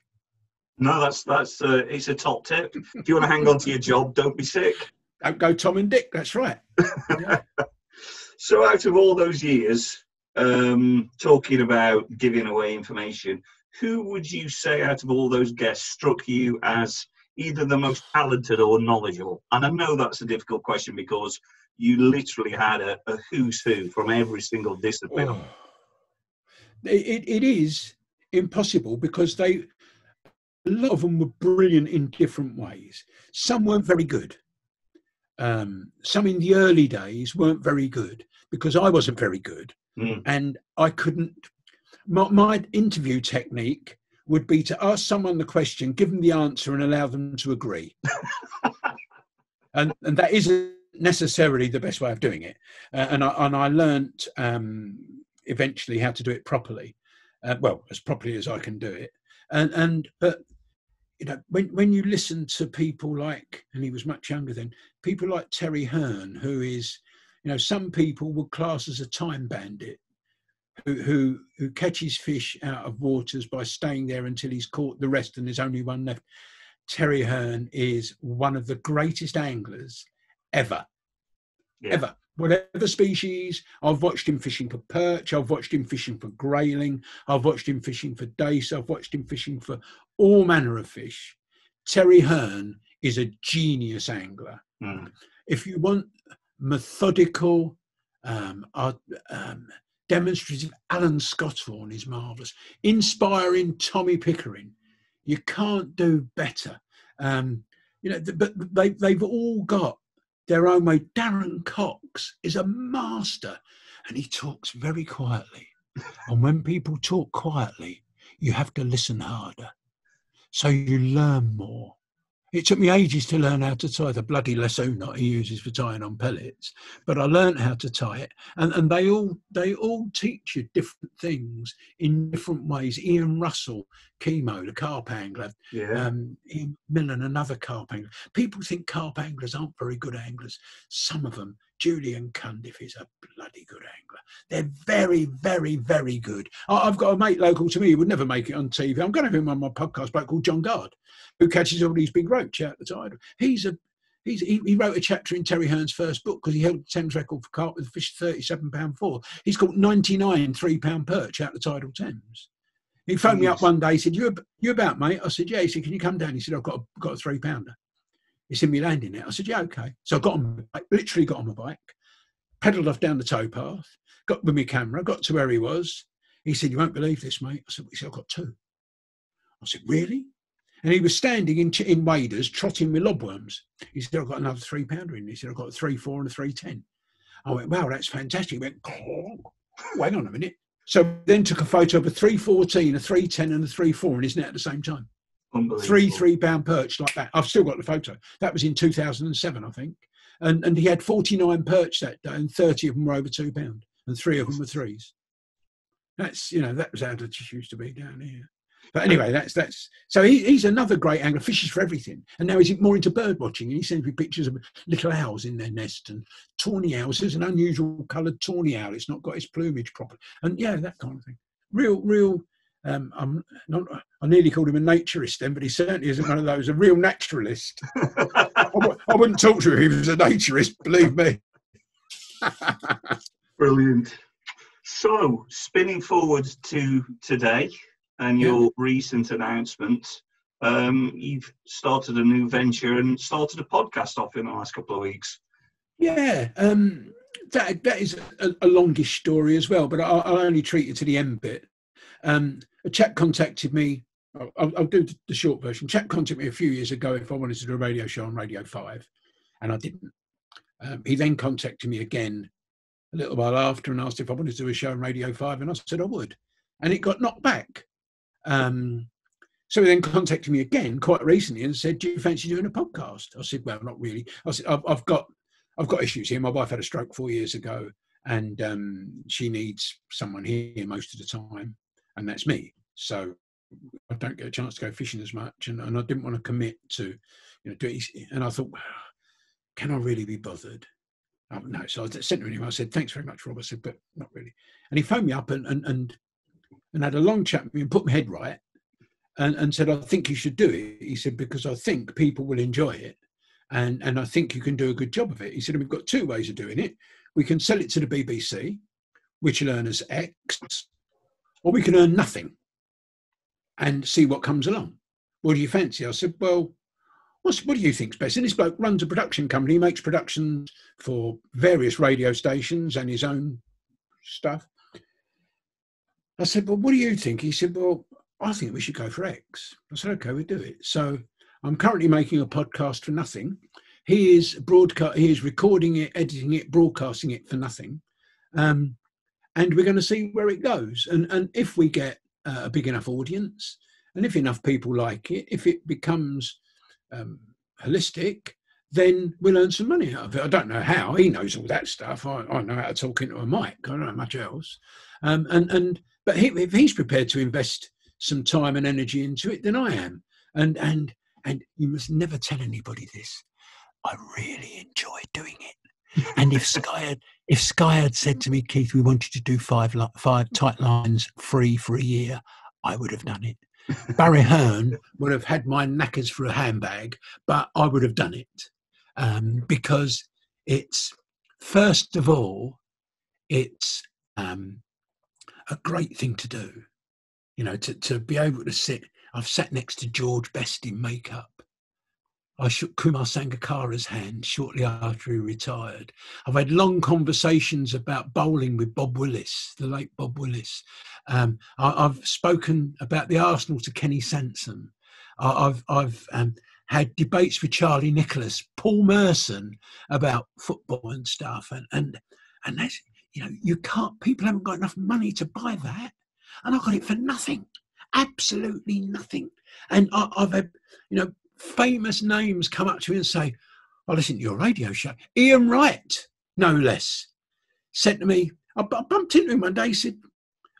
No, that's it's a top tip. If you want to hang on to your job, don't be sick. Don't go Tom and Dick. That's right. Yeah. So out of all those years, talking about giving away information, who would you say out of all those guests struck you as either the most talented or knowledgeable? And I know that's a difficult question because you literally had a who's who from every single discipline. Oh. It is impossible because a lot of them were brilliant in different ways. Some weren't very good. Some in the early days weren't very good because I wasn't very good. And I couldn't. My interview technique would be to ask someone the question, give them the answer and allow them to agree. and that isn't necessarily the best way of doing it. And I learnt eventually how to do it properly. Well, as properly as I can do it. But you know, when you listen to people like, and he was much younger then, people like Terry Hearn, who is, you know, some people would class as a time bandit, who catches fish out of waters by staying there until he's caught the rest and there's only one left. Terry Hearn is one of the greatest anglers ever. Ever. Whatever species. I've watched him fishing for perch, I've watched him fishing for grayling, I've watched him fishing for dace, I've watched him fishing for all manner of fish. Terry Hearn is a genius angler. If you want methodical, demonstrative, Alan Scotthorne is marvellous. Inspiring Tommy Pickering. You can't do better. You know, but they've all got their own way. Darren Cox is a master and he talks very quietly. And when people talk quietly, you have to listen harder. So you learn more. It took me ages to learn how to tie the bloody lasso knot he uses for tying on pellets, but I learned how to tie it. And they all teach you different things in different ways. Ian Russell, Chemo, the carp angler, Ian Millen, another carp angler. People think carp anglers aren't very good anglers. Some of them, Julian Cundiff is a bloody good angler. They're very, very, very good. I've got a mate local to me who would never make it on TV. I'm going to have him on my podcast, a bloke called John Gard, who catches all these big roach out the tide. He wrote a chapter in Terry Hearn's first book because he held the Thames record for carp with a fish 37 £4. He's caught 99 £3 perch out the tidal Thames. He phoned me up one day. He said, "You about, mate?" I said, "Yeah." He said, "Can you come down?" He said, "I've got a £3. It's in me landing net." I said, "Yeah, okay." So I got on my bike, literally got on my bike, pedalled off down the towpath, got with my camera, got to where he was. He said, "You won't believe this, mate." I said, "He said, I've got 2. I said, "Really?" And he was standing in waders, trotting with lobworms. He said, "I've got another £3 in." He said, "I've got a 3.4 and a 3.10. I went, "Wow, that's fantastic." He went, "Oh, hang on a minute." So then took a photo of a 3.14, a 3.10 and a 3.4 in his net at the same time. Three £3 perch like that. I've still got the photo. That was in 2007, I think. And he had 49 perch that day and 30 of them were over £2 and 3 of them were 3s. That's, that was how it used to be down here. But anyway, that's so he's another great angler, fishes for everything. And now he's more into bird watching. And he sends me pictures of little owls in their nest and tawny owls. There's an unusual coloured tawny owl. It's not got its plumage properly. And yeah, that kind of thing. Real. I nearly called him a naturist then, but he certainly isn't one of those. A real naturalist. I wouldn't talk to him if he was a naturist, believe me. Brilliant. So, spinning forward to today and your recent announcement, you've started a new venture and started a podcast off in the last couple of weeks. Yeah, that is a longish story as well, but I'll only treat it to the end bit. A chap contacted me. I'll do the short version. Chap contacted me a few years ago if I wanted to do a radio show on Radio 5, and I didn't. He then contacted me again a little while after and asked if I wanted to do a show on Radio 5, and I said I would, and it got knocked back. So he then contacted me again quite recently and said, "Do you fancy doing a podcast?" I said, "Well, not really." I said, "I've got issues here. My wife had a stroke 4 years ago, and she needs someone here most of the time, and that's me. So I don't get a chance to go fishing as much, and I didn't want to commit to, do it." And I thought, can I really be bothered? No. So I sent him an email. I said, "Thanks very much, Rob." I said, "But not really." And he phoned me up and had a long chat with me and put my head right and said, "I think you should do it." He said, "Because I think people will enjoy it. And I think you can do a good job of it." He said, "We've got two ways of doing it. We can sell it to the BBC, which will earn us X, or we can earn nothing and see what comes along. What do you fancy?" I said, "Well, what do you think's best?" And this bloke runs a production company. He makes productions for various radio stations and his own stuff. I said, "Well, what do you think?" He said, "Well, I think we should go for X." I said, "Okay, we'll do it." So I'm currently making a podcast for nothing. He is recording it, editing it, broadcasting it for nothing. And we're going to see where it goes. And if we get a big enough audience, and if enough people like it, if it becomes holistic, then we'll earn some money out of it. I don't know how. He knows all that stuff. I know how to talk into a mic. I don't know much else. But if he's prepared to invest some time and energy into it, then I am. And you must never tell anybody this. I really enjoy doing it. And if Sky had said to me, "Keith, we want you to do five tight lines free for a year," I would have done it. Barry Hearn would have had my knackers for a handbag, but I would have done it because it's, first of all, it's a great thing to do. To be able to sit. I've sat next to George Best in makeup. I shook Kumar Sangakkara's hand shortly after he retired. I've had long conversations about bowling with Bob Willis, the late Bob Willis. I've spoken about the Arsenal to Kenny Sansom. I've had debates with Charlie Nicholas, Paul Merson about football and stuff. And that's, you can't, people haven't got enough money to buy that. And I got it for nothing, absolutely nothing. And I've had, famous names come up to me and say, "I listen to your radio show." Ian Wright, no less, said to me, I bumped into him one day,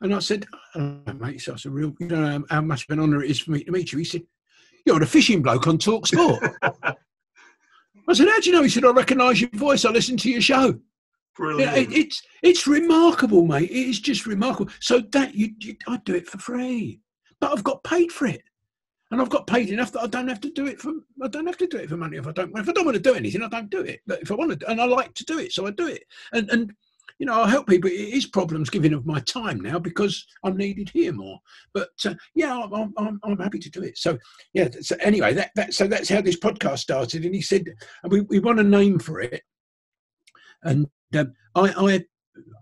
and I said, "Oh, mate, that's a real, you don't know how much of an honour it is for me to meet you." He said, "You're the fishing bloke on Talk Sport." I said, "How do you know?" He said, "I recognise your voice. I listen to your show." Brilliant. It's remarkable, mate. It is just remarkable. So that I do it for free, but I've got paid for it. And I've got paid enough that I don't have to do it for money. If I don't want to do anything, I don't do it. But if I want to, and I like to do it, so I do it. And I help people. It is problems giving of my time now because I'm needed here more. But I'm happy to do it. So yeah. So anyway, that's how this podcast started. And he said we want a name for it. And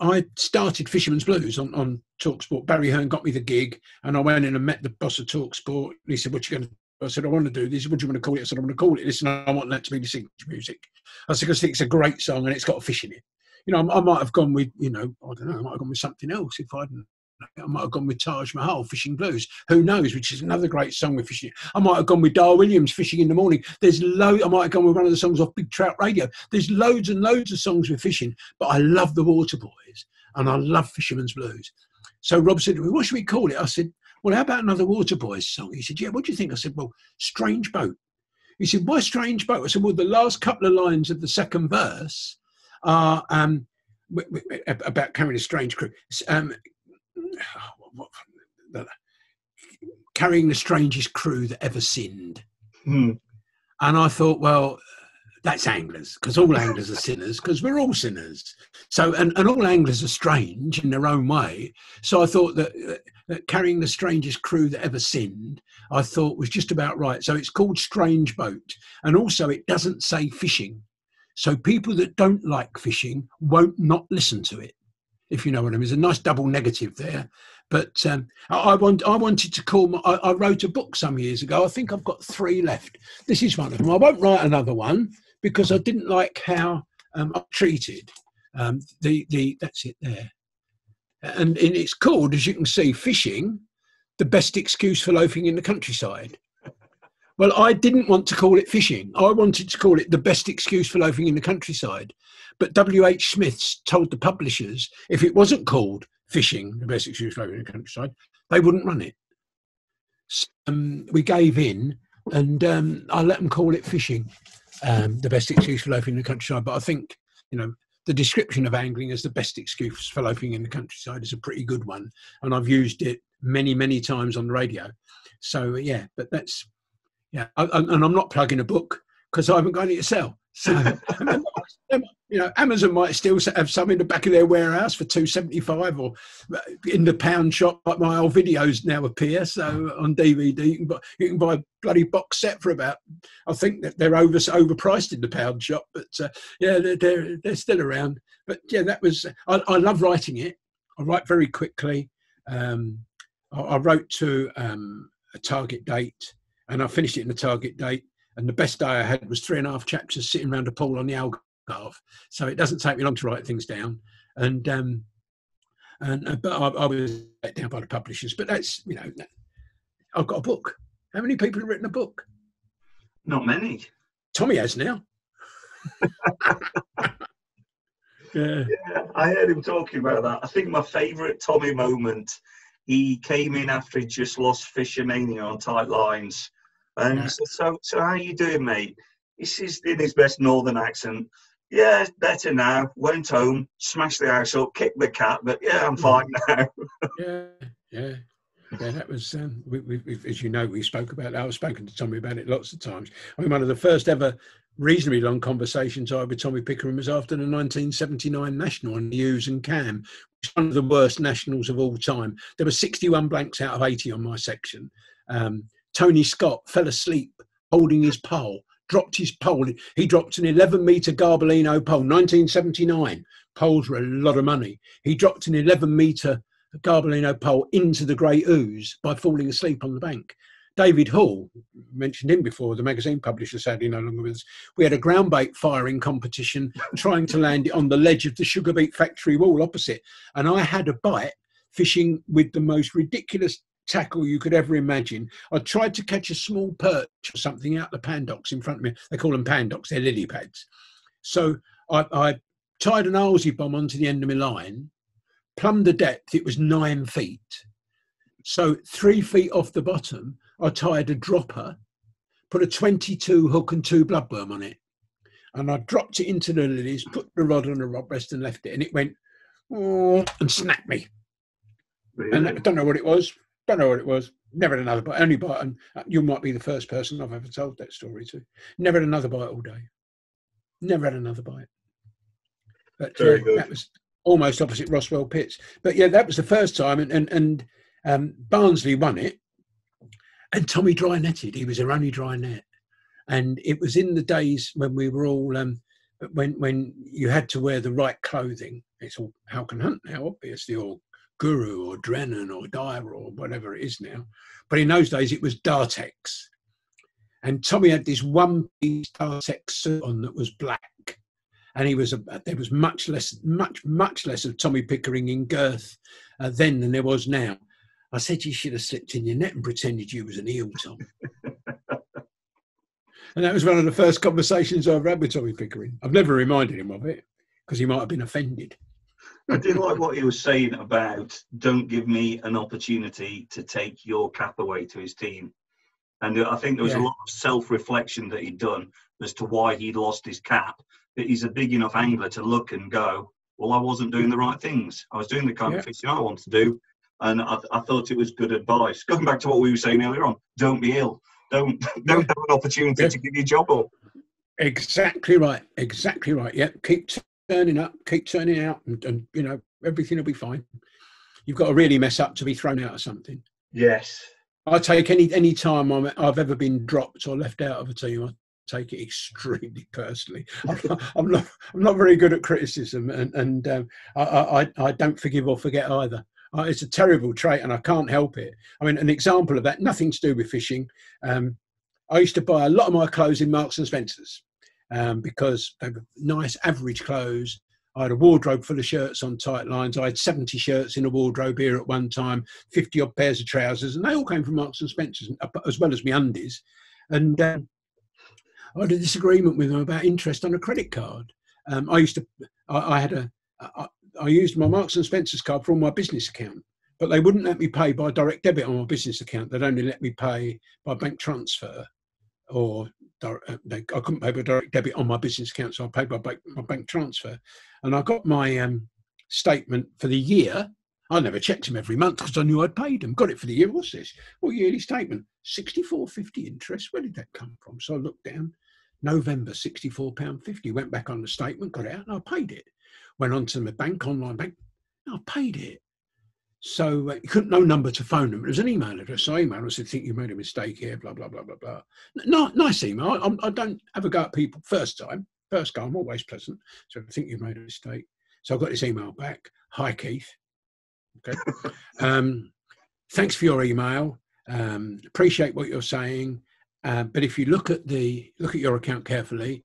I started Fisherman's Blues on TalkSport. Barry Hearn got me the gig, and I went in and met the boss of TalkSport. And he said, "What you going to do?" I said, "I want to do this." "What do you want to call it?" I said, "I want to call it this, and I want that to be the signature music." I said, "Because I think it's a great song, and it's got a fish in it." I might have gone with, I don't know, I might have gone with something else if I might have gone with Taj Mahal, Fishing Blues. Who knows? Which is another great song with fishing. I might have gone with Dar Williams, Fishing in the Morning. I might have gone with one of the songs off Big Trout Radio. There's loads and loads of songs with fishing, but I love the Water Boys and I love Fisherman's Blues. So Rob said, well, what should we call it? I said, well, how about another Waterboys song? He said, yeah, what do you think? I said, well, Strange Boat. He said, why Strange Boat? I said, well, the last couple of lines of the second verse are about carrying a strange crew. Carrying the strangest crew that ever sinned. Hmm. And I thought, well, that's anglers, because all anglers are sinners, because we're all sinners. So, and all anglers are strange in their own way. So I thought that carrying the strangest crew that ever sinned, I thought was just about right. So it's called Strange Boat. And also it doesn't say fishing. So people that don't like fishing won't not listen to it, if you know what I mean. There's a nice double negative there. But I wanted to call I wrote a book some years ago. I think I've got 3 left. This is one of them. I won't write another one because I didn't like how I treated that's it there. And it's called, as you can see, Fishing, the Best Excuse for Loafing in the Countryside. Well, I didn't want to call it fishing. I wanted to call it the best excuse for loafing in the countryside. But W.H. Smith's told the publishers if it wasn't called fishing, the best excuse for loafing in the countryside, they wouldn't run it. So, we gave in and I let them call it fishing, the best excuse for loafing in the countryside. But I think, you know, the description of angling as the best excuse for loafing in the countryside is a pretty good one. And I've used it many, many times on the radio. So, yeah, but that's... Yeah, and I'm not plugging a book because I haven't got any to sell. So, you know, Amazon might still have some in the back of their warehouse for $2.75, or in the pound shop, like my old videos now appear. So on DVD, you can buy a bloody box set for about, I think that they're overpriced in the pound shop. But yeah, they're still around. But yeah, that was, I love writing it. I write very quickly. I wrote to a target date. And I finished it in the target date. And the best day I had was 3.5 chapters sitting around a pool on the Algarve. So it doesn't take me long to write things down. But I was let down by the publishers. But that's, you know, I've got a book. How many people have written a book? Not many. Tommy has now. Yeah, I heard him talking about that. I think my favourite Tommy moment, he came in after he just lost Fisherman on tight lines. And he said, so how you doing, mate? He says in his best northern accent, yeah, better now. Went home, smashed the house up, kicked the cat, but yeah, I'm fine now. Yeah, that was, as you know, we spoke about it. I've spoken to Tommy about it lots of times. I mean, one of the first ever reasonably long conversations I had with Tommy Pickering was after the 1979 National on the Hughes and Cam, which is one of the worst Nationals of all time. There were 61 blanks out of 80 on my section. Tony Scott fell asleep holding his pole, dropped his pole. He dropped an 11-metre Garbolino pole, 1979. Poles were a lot of money. He dropped an 11-metre Garbolino pole into the Great Ooze by falling asleep on the bank. David Hall, mentioned him before, the magazine publisher, sadly no longer with us. We had a ground bait firing competition trying to land it on the ledge of the sugar beet factory wall opposite. And I had a bite fishing with the most ridiculous tackle you could ever imagine. I tried to catch a small perch or something out the pandocks in front of me. They call them pandocks, they're lily pads. So I tied an Halsey bomb onto the end of my line, plumbed the depth, it was 9 feet. So 3 feet off the bottom, I tied a dropper, put a 22 hook and 2 bloodworm on it. And I dropped it into the lilies, put the rod on the rod rest and left it. And it went, oh, and snapped me. Really? And I don't know what it was. Never had another bite, only bite. And you might be the first person I've ever told that story to. Never had another bite all day. Never had another bite. But that was almost opposite Roswell Pits. But yeah, that was the first time. And Barnsley won it. And Tommy dry netted. He was our only dry net. And it was in the days when we were all, when you had to wear the right clothing. It's all Halcon Hunt now, obviously, or Guru or Drennan or Dyer or whatever it is now. But in those days, it was Dartex. And Tommy had this one-piece Dartex suit on that was black. And there was much less of Tommy Pickering in girth then than there was now. I said, you should have slipped in your net and pretended you was an eel, Tom. And that was one of the first conversations I've had with Tommy Pickering. I've never reminded him of it because he might have been offended. I did like what he was saying about don't give me an opportunity to take your cap away to his team. And I think there was a lot of self-reflection that he'd done as to why he'd lost his cap. That he's a big enough angler to look and go, well, I wasn't doing the right things. I was doing the kind of fishing I wanted to do. And I thought it was good advice. Going back to what we were saying earlier on, don't be ill. Don't have an opportunity to give your job up. Exactly right. Exactly right. Yeah. Keep turning up, keep turning out, and you know, everything will be fine. You've got to really mess up to be thrown out of something. Yes. I take any time I've ever been dropped or left out of a team, I take it extremely personally. I'm not very good at criticism, and I don't forgive or forget either. It's a terrible trait, and I can't help it. I mean, an example of that, nothing to do with fishing. I used to buy a lot of my clothes in Marks and Spencer's because they were nice, average clothes. I had a wardrobe full of shirts on tight lines. I had 70 shirts in a wardrobe here at one time, 50 odd pairs of trousers, and they all came from Marks and Spencer's, as well as my undies. And I had a disagreement with them about interest on a credit card. I used my Marks and Spencer's card for all my business account, but they wouldn't let me pay by direct debit on my business account. They'd only let me pay by bank transfer, or I couldn't pay by direct debit on my business account, so I paid by bank transfer. And I got my statement for the year. I never checked them every month because I knew I'd paid them. Got it for the year. What's this? Well, yearly statement, £64.50 interest. Where did that come from? So I looked down. November, £64.50. Went back on the statement, got it out, and I paid it. Went on to my bank, online bank, and I paid it. So you couldn't, no number to phone them. It was an email address. So I emailed and said, think you made a mistake here, blah, blah, blah, blah, blah. No, nice email. I don't have a go at people first go, I'm always pleasant. So I think you made a mistake. So I got this email back. Hi, Keith. Okay. Thanks for your email. Appreciate what you're saying. But if you look at your account carefully,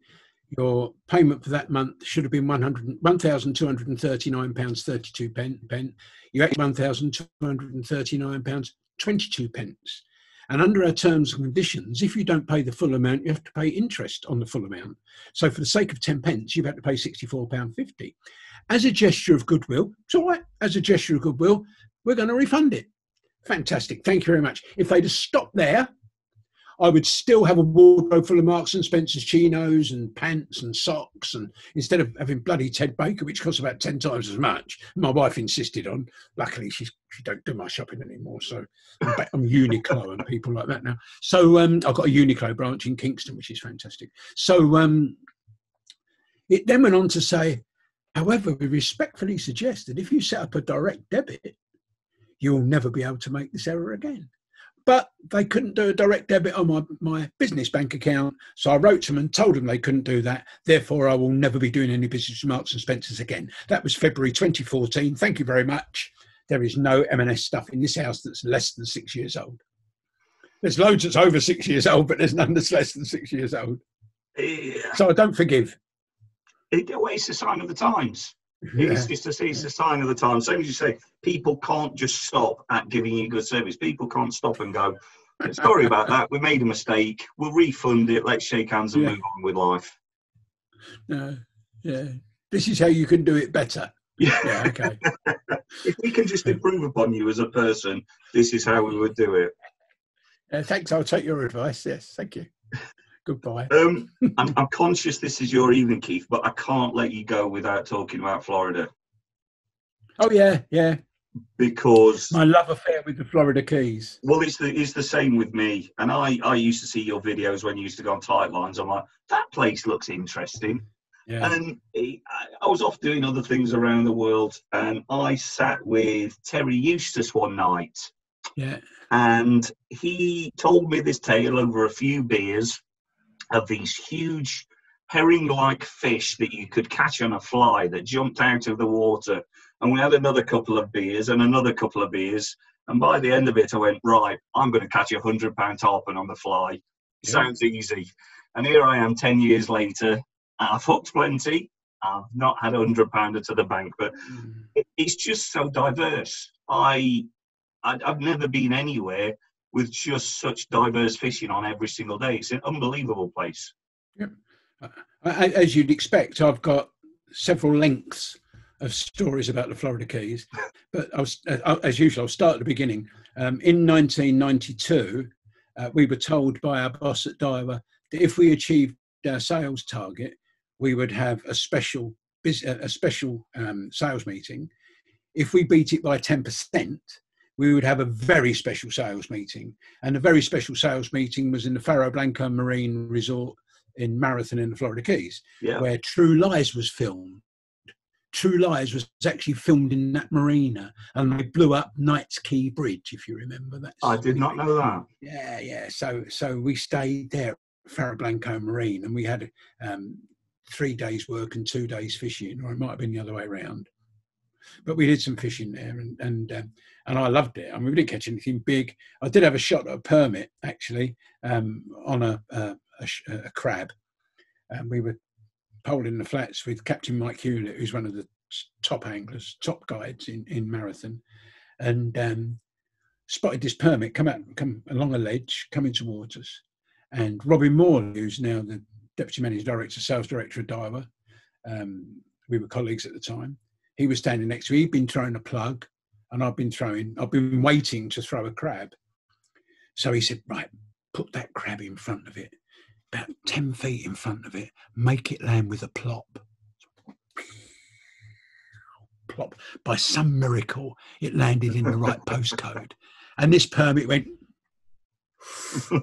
your payment for that month should have been £1,239.32. You actually £1,239.22. And under our terms and conditions, if you don't pay the full amount, you have to pay interest on the full amount. So for the sake of 10p, you've had to pay £64.50. As a gesture of goodwill, it's all right. As a gesture of goodwill, we're going to refund it. Fantastic. Thank you very much. If they'd have stopped there, I would still have a wardrobe full of Marks and Spencer's chinos and pants and socks, and instead of having bloody Ted Baker, which costs about 10 times as much, my wife insisted on. Luckily, she don't do my shopping anymore, so I'm Uniqlo and people like that now. So I've got a Uniqlo branch in Kingston, which is fantastic. So it then went on to say, however, we respectfully suggest that if you set up a direct debit, you'll never be able to make this error again. But they couldn't do a direct debit on my business bank account. So I wrote to them and told them they couldn't do that. Therefore, I will never be doing any business with Marks and Spencer's again. That was February 2014. Thank you very much. There is no M&S stuff in this house that's less than 6 years old. There's loads that's over 6 years old, but there's none that's less than 6 years old. Yeah. So I don't forgive. It's a sign of the times. Yeah. It's a sign of the time. Same as you say, people can't just stop at giving you good service. People can't stop and go, sorry about that, we made a mistake, we'll refund it, let's shake hands and move on with life. No, yeah. This is how you can do it better. Yeah, okay. If we can just improve upon you as a person, this is how we would do it. Thanks, I'll take your advice. Yes, thank you. Goodbye. I'm conscious this is your evening, Keith, but I can't let you go without talking about Florida. Oh yeah. Because my love affair with the Florida Keys. Well, it's the same with me. And I used to see your videos when you used to go on tight lines. I'm like, that place looks interesting. Yeah. And I was off doing other things around the world, and I sat with Terry Eustace one night. Yeah. And he told me this tale over a few beers of these huge herring-like fish that you could catch on a fly that jumped out of the water. And we had another couple of beers and another couple of beers. And by the end of it, I went, right, I'm going to catch a £100 tarpon on the fly. Yeah. Sounds easy. And here I am 10 years later. I've hooked plenty. I've not had £100 to the bank, but it's just so diverse. I've never been anywhere with just such diverse fishing on every single day. It's an unbelievable place. Yep. As you'd expect, I've got several lengths of stories about the Florida Keys, but as usual, I'll start at the beginning. In 1992, we were told by our boss at Daiwa that if we achieved our sales target, we would have a special sales meeting. If we beat it by 10%, we would have a very special sales meeting. And a very special sales meeting was in the Faro Blanco Marine Resort in Marathon in the Florida Keys, where True Lies was filmed. True Lies was actually filmed in that marina, and they blew up Knights Key Bridge, if you remember that. I did not know that. Yeah. So we stayed there at Faro Blanco Marine, and we had 3 days work and 2 days fishing, or it might have been the other way around. But we did some fishing there, and I loved it. I mean, we didn't catch anything big. I did have a shot at a permit, actually, on a crab. And we were poling the flats with Captain Mike Hewlett, who's one of the top anglers, top guides in Marathon, and spotted this permit come along a ledge, coming towards us. And Robin Moore, who's now the Deputy Managing Director, Sales Director of Daiwa, we were colleagues at the time. He was standing next to me. He'd been throwing a plug, and I've been waiting to throw a crab. So he said, right, put that crab in front of it, about 10 feet in front of it, make it land with a plop. Plop. By some miracle, it landed in the right postcode. And this permit went,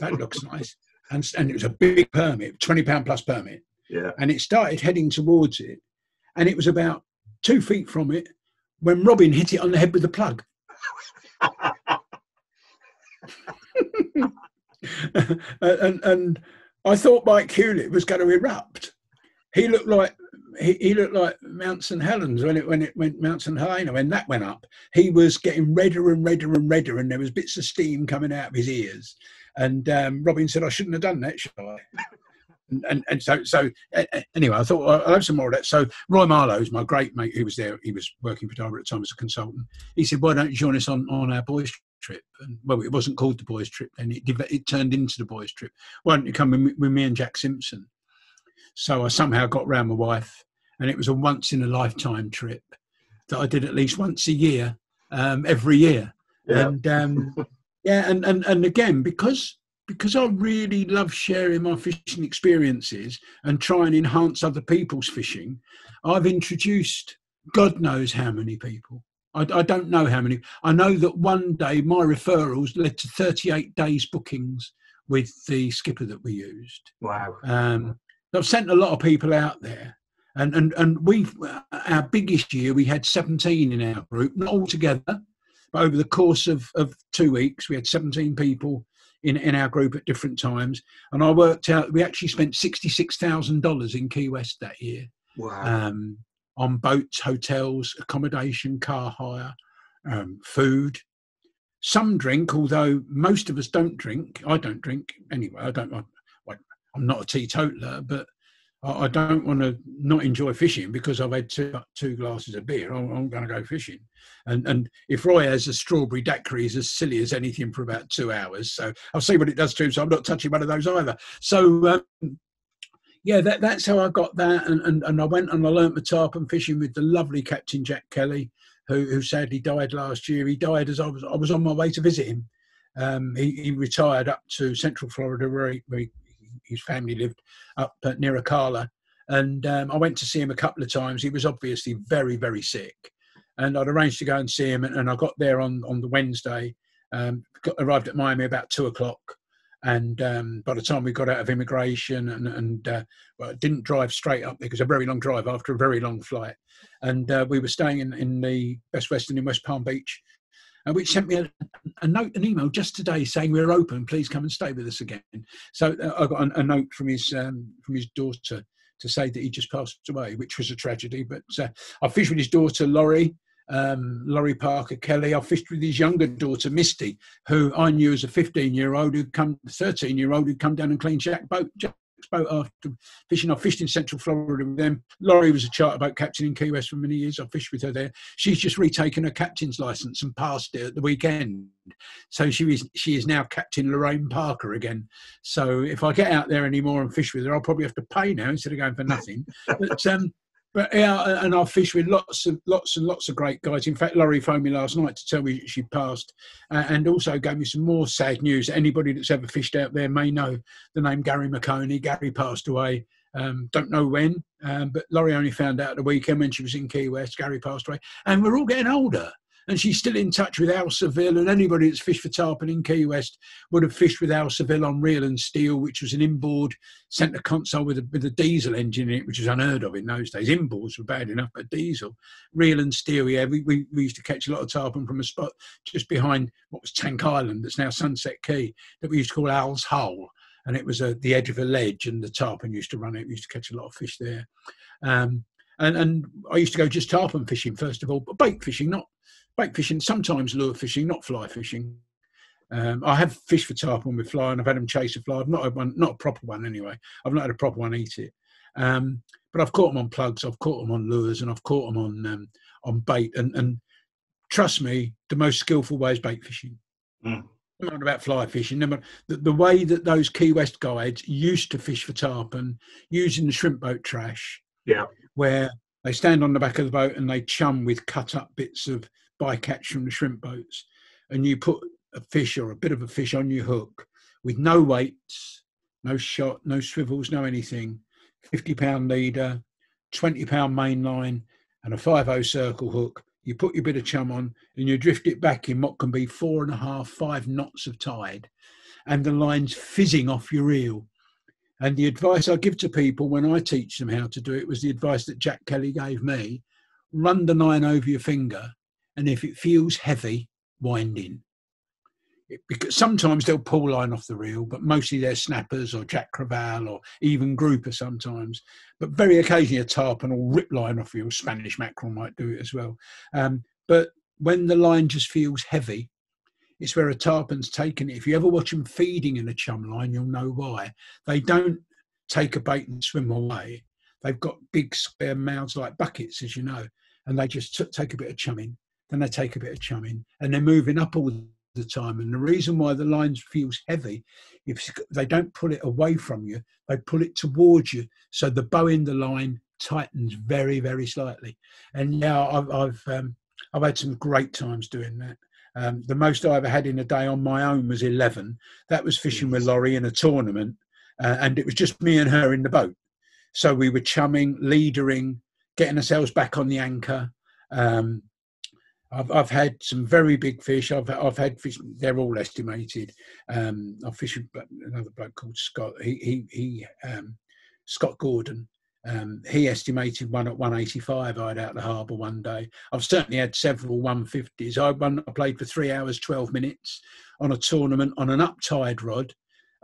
that looks nice. And it was a big permit, £20 plus permit. Yeah. And it started heading towards it. And it was about 2 feet from it when Robin hit it on the head with the plug. and I thought Mike Hewlett was going to erupt. He looked like Mount St Helens when it went Mount St Helena. When that went up, he was getting redder and redder and redder, and there was bits of steam coming out of his ears. And Robin said, "I shouldn't have done that, should I?" And so anyway, I thought I'll have some more of that. So Roy Marlowe's my great mate who was there. He was working for Daiwa at the time as a consultant. He said, "Why don't you join us on our boys trip?" And well, it wasn't called the boys trip then. It turned into the boys trip. "Why don't you come with me and Jack Simpson?" So I somehow got round my wife, and it was a once in a lifetime trip that I did at least once a year, every year. Yeah. And again, because I really love sharing my fishing experiences and try and enhance other people's fishing, I've introduced God knows how many people. I don't know how many. I know that one day my referrals led to 38 days bookings with the skipper that we used. Wow. I've sent a lot of people out there. And our biggest year, we had 17 in our group, not all together, but over the course of 2 weeks, we had 17 people in our group at different times. And I worked out, we actually spent $66,000 in Key West that year. Wow. On boats, hotels, accommodation, car hire, food. Some drink, although most of us don't drink. I don't drink anyway. I'm not a teetotaler, but I don't want to not enjoy fishing because I've had two glasses of beer. I'm going to go fishing. And if Roy has a strawberry daiquiri, he's as silly as anything for about 2 hours. So I'll see what it does to him. So I'm not touching one of those either. So, that's how I got that. And I went and I learnt my tarpon fishing with the lovely Captain Jack Kelly, who sadly died last year. He died as I was on my way to visit him. He retired up to Central Florida where his family lived up near Ocala, and I went to see him a couple of times. He was obviously very, very sick, and I'd arranged to go and see him, and I got there on the Wednesday, arrived at Miami about 2:00, and by the time we got out of immigration and didn't drive straight up there because a very long drive after a very long flight, and we were staying in the Best Western in West Palm Beach, which sent me an email just today saying we're open, please come and stay with us again. So I got a note from his daughter to say that he just passed away, which was a tragedy. But I fished with his daughter Laurie Parker Kelly. I fished with his younger daughter Misty, who I knew as a 13-year-old who'd come down and clean Jack's boat after fishing. I fished in Central Florida with them. Laurie was a charter boat captain in Key West for many years. I fished with her there. She's just retaken her captain's license and passed it at the weekend. So she is now Captain Lorraine Parker again. So if I get out there anymore and fish with her, I'll probably have to pay now instead of going for nothing. But But yeah, and I've fished with lots and lots of great guys. In fact, Laurie phoned me last night to tell me she passed, and also gave me some more sad news. Anybody that's ever fished out there may know the name Gary McConey. Gary passed away. Don't know when, but Laurie only found out the weekend when she was in Key West. Gary passed away, and we're all getting older. And she's still in touch with Al Seville, and anybody that's fished for tarpon in Key West would have fished with Al Seville on reel and steel, which was an inboard centre console with a diesel engine in it, which was unheard of in those days. Inboards were bad enough, but diesel, reel and steel. Yeah, we used to catch a lot of tarpon from a spot just behind what was Tank Island, that's now Sunset Key, that we used to call Al's Hole, and it was the edge of a ledge, and the tarpon used to run it. We used to catch a lot of fish there. And I used to go just tarpon fishing first of all, but bait fishing, sometimes lure fishing, not fly fishing. I have fished for tarpon with fly, and I've had them chase a fly. I've not had one, not a proper one anyway. I've not had a proper one eat it. But I've caught them on plugs, I've caught them on lures, and I've caught them on bait. And trust me, the most skillful way is bait fishing. Never mind about fly fishing. The way that those Key West guides used to fish for tarpon using the shrimp boat trash, where they stand on the back of the boat and they chum with cut up bits of bycatch from the shrimp boats, and you put a fish or a bit of a fish on your hook with no weights, no shot, no swivels, no anything, 50-pound leader, 20-pound main line, and a 5/0 circle hook. You put your bit of chum on and you drift it back in what can be 4.5, 5 knots of tide, and the line's fizzing off your reel. And the advice I give to people when I teach them how to do it was the advice that Jack Kelly gave me: run the line over your finger, and if it feels heavy, wind in. Because sometimes they'll pull line off the reel, but mostly they're snappers or Jack Crevalle or even grouper sometimes. But very occasionally a tarpon will rip line off you. Spanish mackerel might do it as well. But when the line just feels heavy, it's where a tarpon's taken it. If you ever watch them feeding in a chum line, you'll know why. They don't take a bait and swim away. They've got big square mouths like buckets, as you know, and they just take a bit of chum in, then they take a bit of chum in, and they're moving up all the time. And the reason why the line feels heavy, if they don't pull it away from you, they pull it towards you, so the bow in the line tightens very, very slightly. And now I've had some great times doing that. The most I ever had in a day on my own was 11. That was fishing with Laurie in a tournament, and it was just me and her in the boat. So we were chumming, leadering, getting ourselves back on the anchor. I've had some very big fish. I've had fish. They're all estimated. I've fished with another bloke called Scott. Scott Gordon. He estimated one at 185. I had out the harbour one day. I've certainly had several 150s. I played for 3 hours 12 minutes on a tournament on an up-tide rod,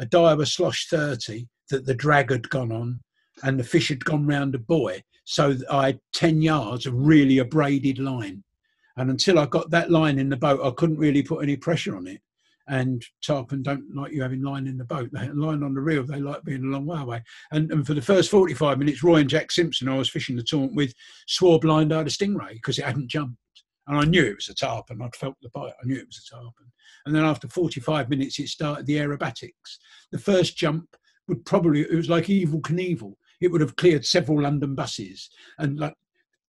a Daiwa Slosh 30 that the drag had gone on, and the fish had gone round a buoy. So I had 10 yards of really a braided line. And until I got that line in the boat, I couldn't really put any pressure on it. And tarpon don't like you having line in the boat. They line on the reel, they like being a long way away. And for the first 45 minutes, Roy and Jack Simpson, I was fishing the tournament with, swore blind I had a stingray because it hadn't jumped. And I knew it was a tarpon. I'd felt the bite. I knew it was a tarpon. And then after 45 minutes, it started the aerobatics. The first jump it was like Evel Knievel. It would have cleared several London buses. And like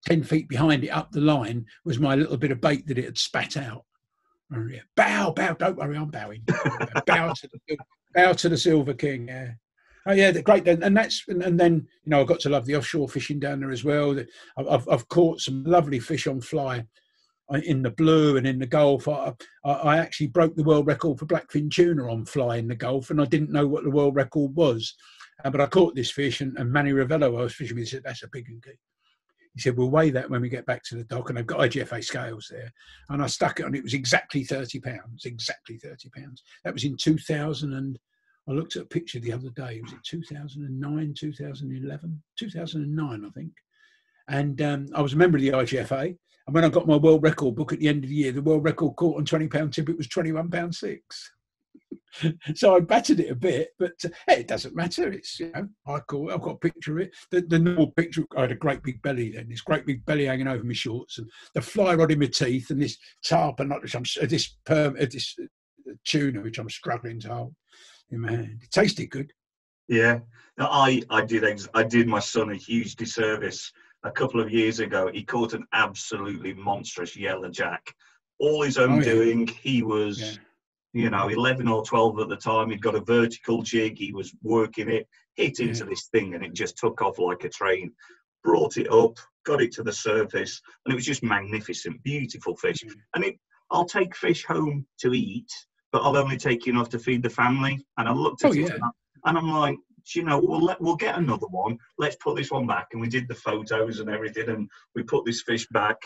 10 feet behind it up the line was my little bit of bait that it had spat out. Oh, yeah. Bow, don't worry, I'm bowing. bow to the Silver King, yeah. Oh yeah, great. And then I got to love the offshore fishing down there as well. I've caught some lovely fish on fly in the Blue and in the Gulf. I actually broke the world record for blackfin tuna on fly in the Gulf, and I didn't know what the world record was. But I caught this fish, and Manny Ravello I was fishing with, he said, "That's a big one." He said, "We'll weigh that when we get back to the dock." And they've got IGFA scales there. And I stuck it on. It was exactly 30 pounds, exactly 30 pounds. That was in 2000. And I looked at a picture the other day. Was it 2009, 2011? 2009, I think. And I was a member of the IGFA. And when I got my world record book at the end of the year, the world record caught on 20-pound tip, it was 21.6 pounds. So I battered it a bit, but hey, it doesn't matter. It's, I've got a picture of it. The normal picture, I had a great big belly then, this great big belly hanging over my shorts, and the fly rod in my teeth, and this tarpon, this tuna which I'm struggling to hold in my hand. It tasted good. Yeah, I did my son a huge disservice a couple of years ago, he caught an absolutely monstrous yellowjack. All his own doing. He was, 11 or 12 at the time. He'd got a vertical jig. He was working it, hit into this thing, and it just took off like a train. Brought it up, got it to the surface, and it was just magnificent, beautiful fish. And I'll take fish home to eat, but I'll only take enough to feed the family. And I looked at it, and I'm like, we'll get another one. Let's put this one back. And we did the photos and everything, and we put this fish back.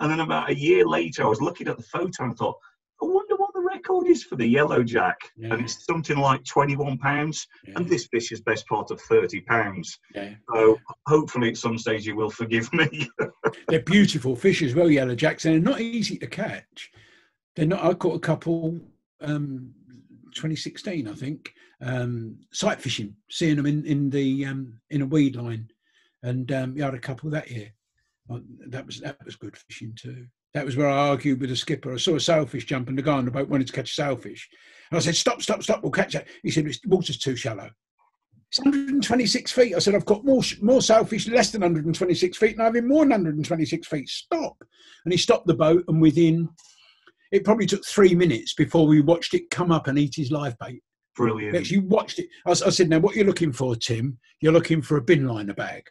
And then about a year later, I was looking at the photo and thought, I wonder what the record is for the yellowjack. And it's something like 21 pounds. And this fish is best part of 30 pounds. So hopefully at some stage you will forgive me. They're beautiful fish as well, yellowjacks, and they're not easy to catch. They're not. I caught a couple 2016, I think, sight fishing, seeing them in a weed line, and I had a couple that year. That was good fishing too. That was where I argued with the skipper. I saw a sailfish jump, and the guy on the boat wanted to catch a sailfish, and I said, "Stop! We'll catch that." He said, "The water's too shallow. It's 126 feet." I said, "I've got more sailfish less than 126 feet, and I have even more than 126 feet. Stop!" And he stopped the boat, and it probably took 3 minutes before we watched it come up and eat his live bait. Brilliant. We actually watched it. I said, "Now, what you're looking for, Tim? You're looking for a bin liner bag.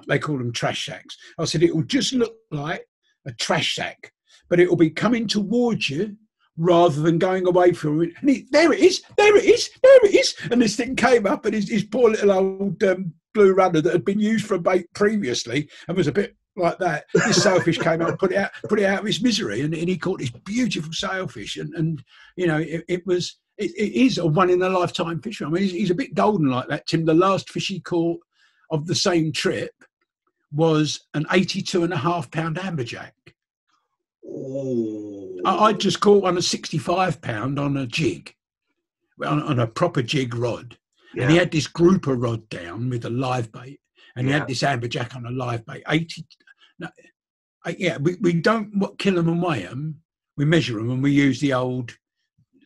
They call them trash sacks." I said, "It will just look like a trash sack, but it will be coming towards you rather than going away from it." And there it is. And this thing came up, and his poor little old blue runner that had been used for a bait previously and was a bit like that. This sailfish came out and put it out of its misery, and he caught this beautiful sailfish. And it is a one in a lifetime fish. I mean, he's a bit golden like that, Tim. The last fish he caught of the same trip was an 82.5 pound amberjack. I just caught one of 65 pound on a jig, on a proper jig rod. And he had this grouper rod down with a live bait, and he had this amberjack on a live bait. We don't kill them and weigh them. We measure them, and we use the old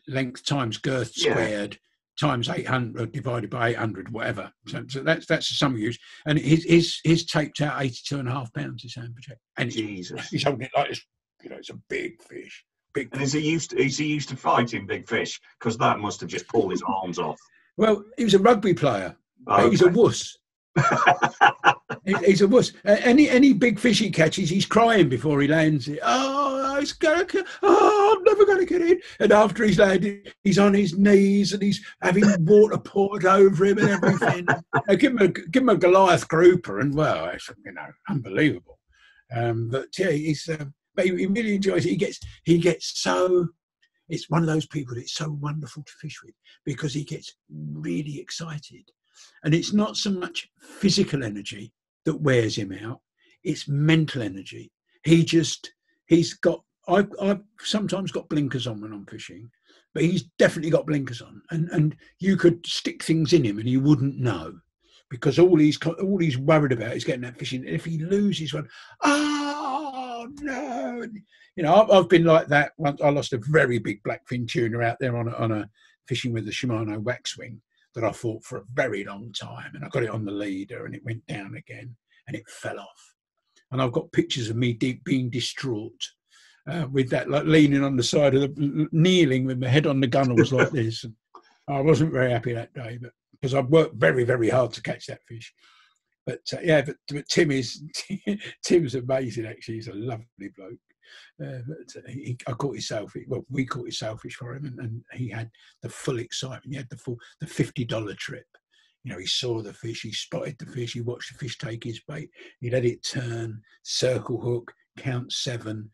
length times girth squared times 800 divided by 800, whatever. So that's the sum we use. And his taped out 82.5 pounds, this amberjack. And he's holding it like this. It's a big fish. And is he used to fighting big fish? Because that must have just pulled his arms off. Well, he was a rugby player. Okay. He's a wuss. He's a wuss. Any big fish he catches, he's crying before he lands it. I'm never going to get in. And after he's landed, he's on his knees and he's having water poured over him and everything. Give him a Goliath grouper, and it's unbelievable. But he really enjoys it. He gets so. It's one of those people that it's so wonderful to fish with, because he gets really excited. And it's not so much physical energy that wears him out, it's mental energy. I've sometimes got blinkers on when I'm fishing, but he's definitely got blinkers on. And you could stick things in him and he wouldn't know, because all he's worried about is getting that fish in. And if he loses one, oh no! I've been like that once. I lost a very big blackfin tuna out there on a fishing with the Shimano waxwing that I fought for a very long time, and I got it on the leader and it went down again and it fell off. And I've got pictures of me being distraught with that, like leaning on the side of kneeling with my head on the gunnels like this. And I wasn't very happy that day, but because I've worked very, very hard to catch that fish. But but Tim's amazing. Actually, he's a lovely bloke. I caught his sailfish. Well, we caught his sailfish for him, and he had the full excitement. He had the $50 trip. He saw the fish, he spotted the fish, he watched the fish take his bait, he let it turn, circle hook, count 7,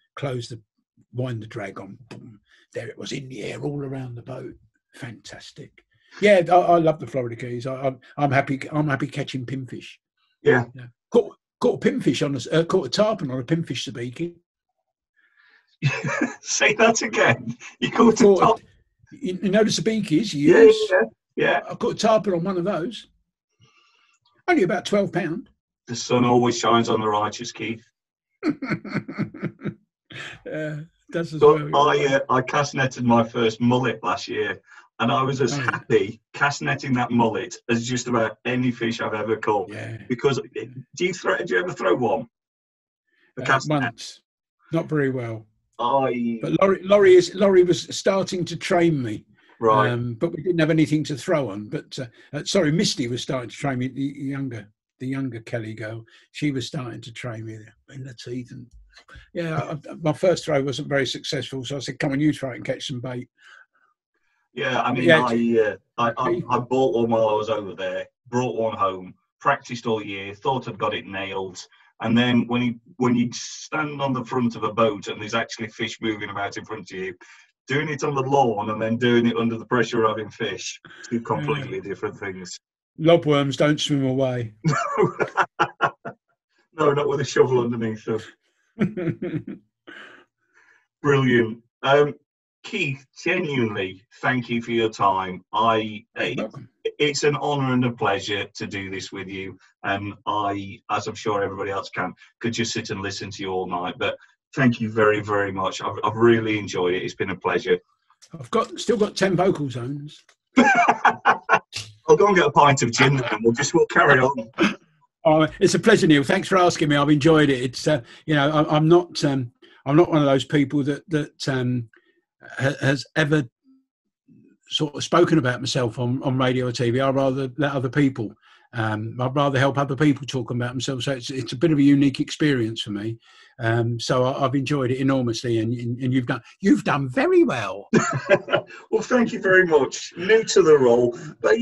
wind the drag on, boom, there it was in the air all around the boat. Fantastic. Yeah, I love the Florida Keys. I'm happy catching pinfish. Yeah. Caught a pinfish caught a tarpon on a pinfish sabiki. Say that again. You caught a tarpon. You know the sabikis you use? Yeah. I caught a tarpon on one of those. Only about 12 pound. The sun always shines on the righteous, Keith. That's as so well. I cast netted my first mullet last year and I was as happy cast netting that mullet as just about any fish I've ever caught. Yeah. Because do you ever throw one? A cast net? Once, not very well. I But Laurie was starting to train me, right. but we didn't have anything to throw on. But sorry, Misty was starting to train me. The younger Kelly girl, she was starting to train me in the teeth. And my first throw wasn't very successful, so I said, "Come on, you try it and catch some bait." Yeah, I mean, I bought one while I was over there. Brought one home. Practiced all year. Thought I'd got it nailed. And then when you stand on the front of a boat and there's actually fish moving about in front of you, doing it on the lawn and then doing it under the pressure of having fish, two completely different things. Lobworms don't swim away. No, not with a shovel underneath them. Brilliant. Keith, genuinely, thank you for your time. It's an honour and a pleasure to do this with you. And I, as I'm sure everybody else can, could just sit and listen to you all night. But thank you very, very much. I've really enjoyed it. It's been a pleasure. I've still got 10 vocal zones. I'll go and get a pint of gin and we'll carry on. Oh, it's a pleasure, Neil. Thanks for asking me. I've enjoyed it. It's I'm not one of those people that has ever sort of spoken about myself on radio or TV. I'd rather let other people. I'd rather help other people talk about themselves. So it's a bit of a unique experience for me. So I've enjoyed it enormously, and you've done very well. Well, thank you very much. New to the role, but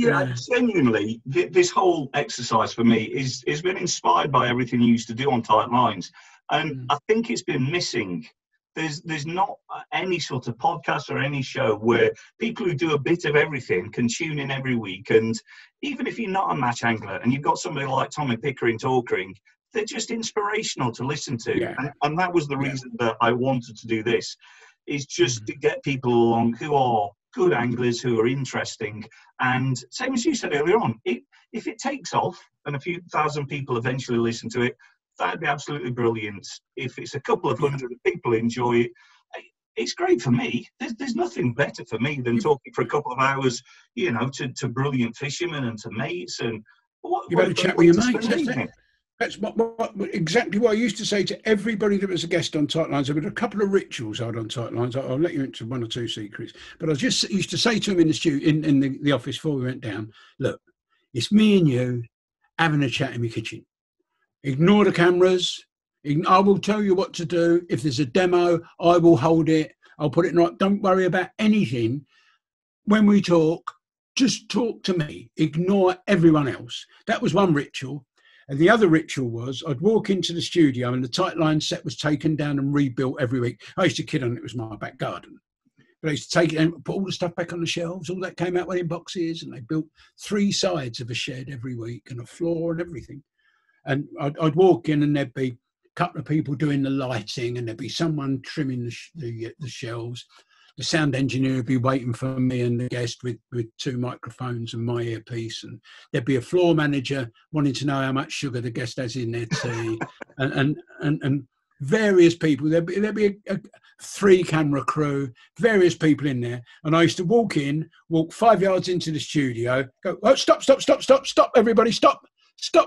genuinely, this whole exercise for me is been inspired by everything you used to do on Tight Lines, and I think it's been missing. There's not any sort of podcast or any show where people who do a bit of everything can tune in every week. And even if you're not a match angler and you've got somebody like Tommy Pickering talking, they're just inspirational to listen to. Yeah. And that was the reason that I wanted to do this, is just to get people along who are good anglers, who are interesting. And same as you said earlier on, if it takes off and a few thousand people eventually listen to it, that'd be absolutely brilliant. If it's a couple of hundred people enjoy it, it's great for me. There's nothing better for me than talking for a couple of hours, to brilliant fishermen and to mates. And you better chat with your mates. That's exactly what I used to say to everybody that was a guest on Tight Lines. There were a couple of rituals I had on Tight Lines. I'll let you into one or two secrets. But I just used to say to them in the studio, in the office before we went down, look, it's me and you having a chat in my kitchen. Ignore the cameras. I will tell you what to do. If there's a demo, I will hold it. I'll put it right. Don't worry about anything. When we talk, just talk to me. Ignore everyone else. That was one ritual. And the other ritual was I'd walk into the studio and the Tight Line set was taken down and rebuilt every week. I used to kid on it was my back garden. But I used to take it and put all the stuff back on the shelves. All that came out in boxes, and they built 3 sides of a shed every week and a floor and everything. And I'd walk in and there'd be a couple of people doing the lighting and there'd be someone trimming the shelves. The sound engineer would be waiting for me and the guest with 2 microphones and my earpiece. And there'd be a floor manager wanting to know how much sugar the guest has in their tea. and various people. There'd be a 3-camera crew, various people in there. And I used to walk 5 yards into the studio, go, oh, stop, everybody, stop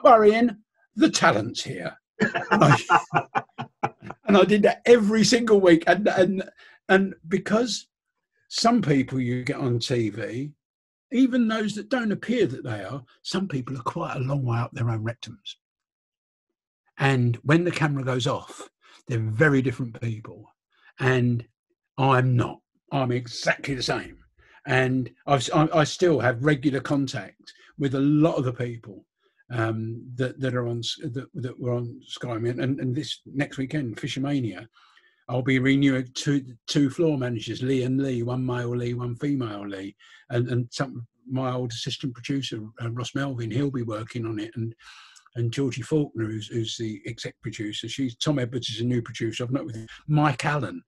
worrying. The talent's here. And I did that every single week. And because some people you get on TV, even those that don't appear that they are, some people are quite a long way up their own rectums. And when the camera goes off, they're very different people. And I'm not. I'm exactly the same. And I still have regular contact with a lot of the people that are on that were on Sky. And this next weekend, Fishermania, I'll be renewing two floor managers, Lee and Lee, one male Lee, one female Lee, and my old assistant producer Ross Melvin, he'll be working on it, and Georgie Faulkner, who's the exec producer. Tom Edwards is a new producer. I've met with him. Mike Allen,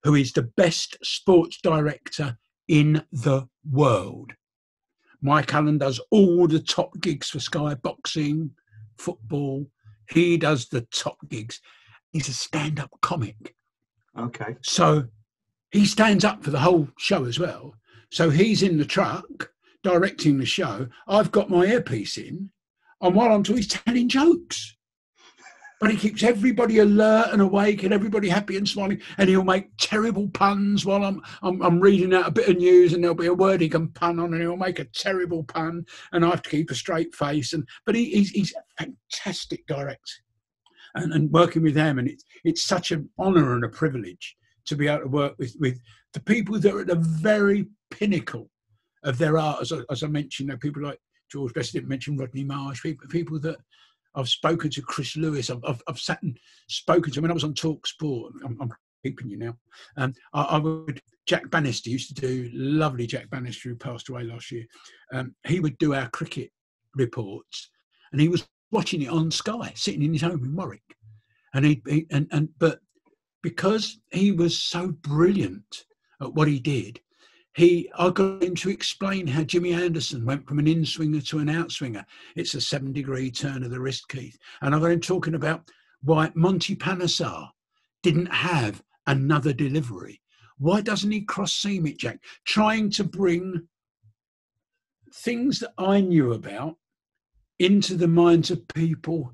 who is the best sports director in the world. Mike Allen does all the top gigs for Sky, boxing, football. He does the top gigs. He's a stand-up comic. Okay. So he stands up for the whole show as well. So he's in the truck directing the show. I've got my earpiece in, and while I'm talking, he's telling jokes. But he keeps everybody alert and awake and everybody happy and smiling. And he'll make terrible puns while I'm reading out a bit of news, and there'll be a word he can pun on, and he'll make a terrible pun, and I have to keep a straight face. But he's a fantastic director, and working with them, and it's such an honour and a privilege to be able to work with the people that are at the very pinnacle of their art. As I mentioned, people like George Best, didn't mention Rodney Marsh, people that I've spoken to. Chris Lewis, I've sat and spoken to him when I was on Talk Sport. I'm keeping you now. I would, Jack Bannister used to do, lovely Jack Bannister, who passed away last year. He would do our cricket reports, and he was watching it on Sky, sitting in his home in Warwick. But because he was so brilliant at what he did, I got him to explain how Jimmy Anderson went from an in-swinger to an out-swinger. It's a 7-degree turn of the wrist, Keith. And I got him talking about why Monty Panesar didn't have another delivery. Why doesn't he cross-seam it, Jack? Trying to bring things that I knew about into the minds of people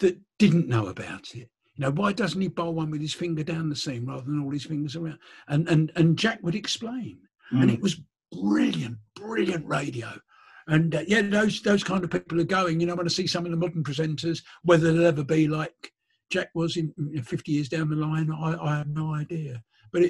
that didn't know about it. You know, why doesn't he bowl one with his finger down the seam rather than all his fingers around? And Jack would explain. And it was brilliant radio. And those kind of people are going. You know, I want to see some of the modern presenters, whether they'll ever be like Jack was in 50 years down the line, I have no idea. But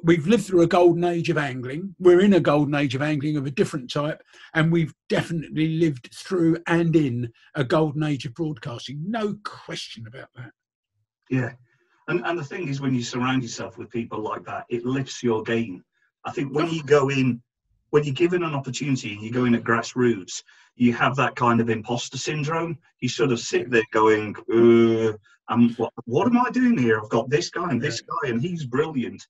we've lived through a golden age of angling. We're in a golden age of angling of a different type, and we've definitely lived through and in a golden age of broadcasting. No question about that. Yeah. And the thing is, when you surround yourself with people like that, it lifts your game. I think when you go in, when you're given an opportunity and you go in at grassroots, you have that kind of imposter syndrome. You sort of sit there going, what am I doing here? I've got this guy and this guy, and he's brilliant.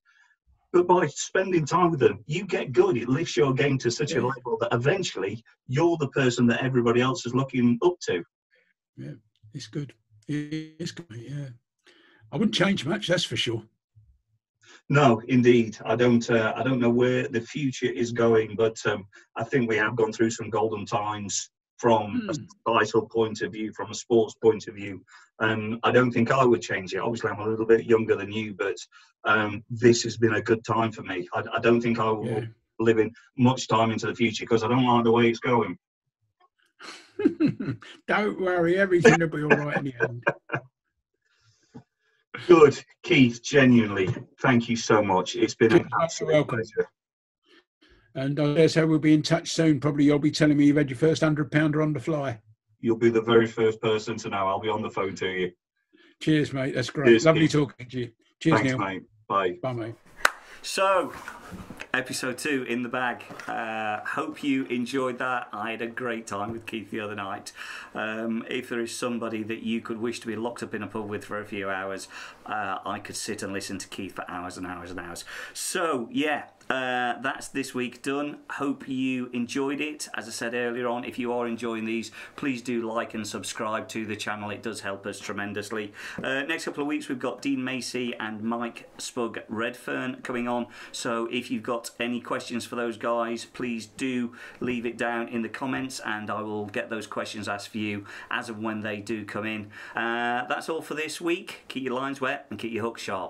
But by spending time with them, you get good. It lifts your game to such a level that eventually you're the person that everybody else is looking up to. Yeah, it's good. It's good, yeah. I wouldn't change much, that's for sure. No, indeed. I don't know where the future is going, but I think we have gone through some golden times from a societal point of view, from a sports point of view. I don't think I would change it. Obviously, I'm a little bit younger than you, but this has been a good time for me. I don't think I will live in much time into the future because I don't like the way it's going. Don't worry, everything will be all right in the end. Good, Keith, genuinely, thank you so much. It's been an absolute pleasure. And I dare say we'll be in touch soon. Probably you'll be telling me you've had your first 100-pounder on the fly. You'll be the very first person to know. I'll be on the phone to you. Cheers, mate. That's great. Cheers, lovely Keith. Talking to you. Cheers, Thanks, Neil. mate. Bye. Bye, mate. So, episode 2 in the bag. Hope you enjoyed that. I had a great time with Keith the other night. If there is somebody that you could wish to be locked up in a pub with for a few hours, I could sit and listen to Keith for hours and hours and hours. So, yeah. That's this week done. Hope you enjoyed it. As I said earlier on, if you are enjoying these, please do like and subscribe to the channel. It does help us tremendously. Next couple of weeks we've got Dean Macy and Mike Spug Redfern coming on. So if you've got any questions for those guys, please do leave it down in the comments and I will get those questions asked for you as of when they do come in. That's all for this week. Keep your lines wet and keep your hooks sharp.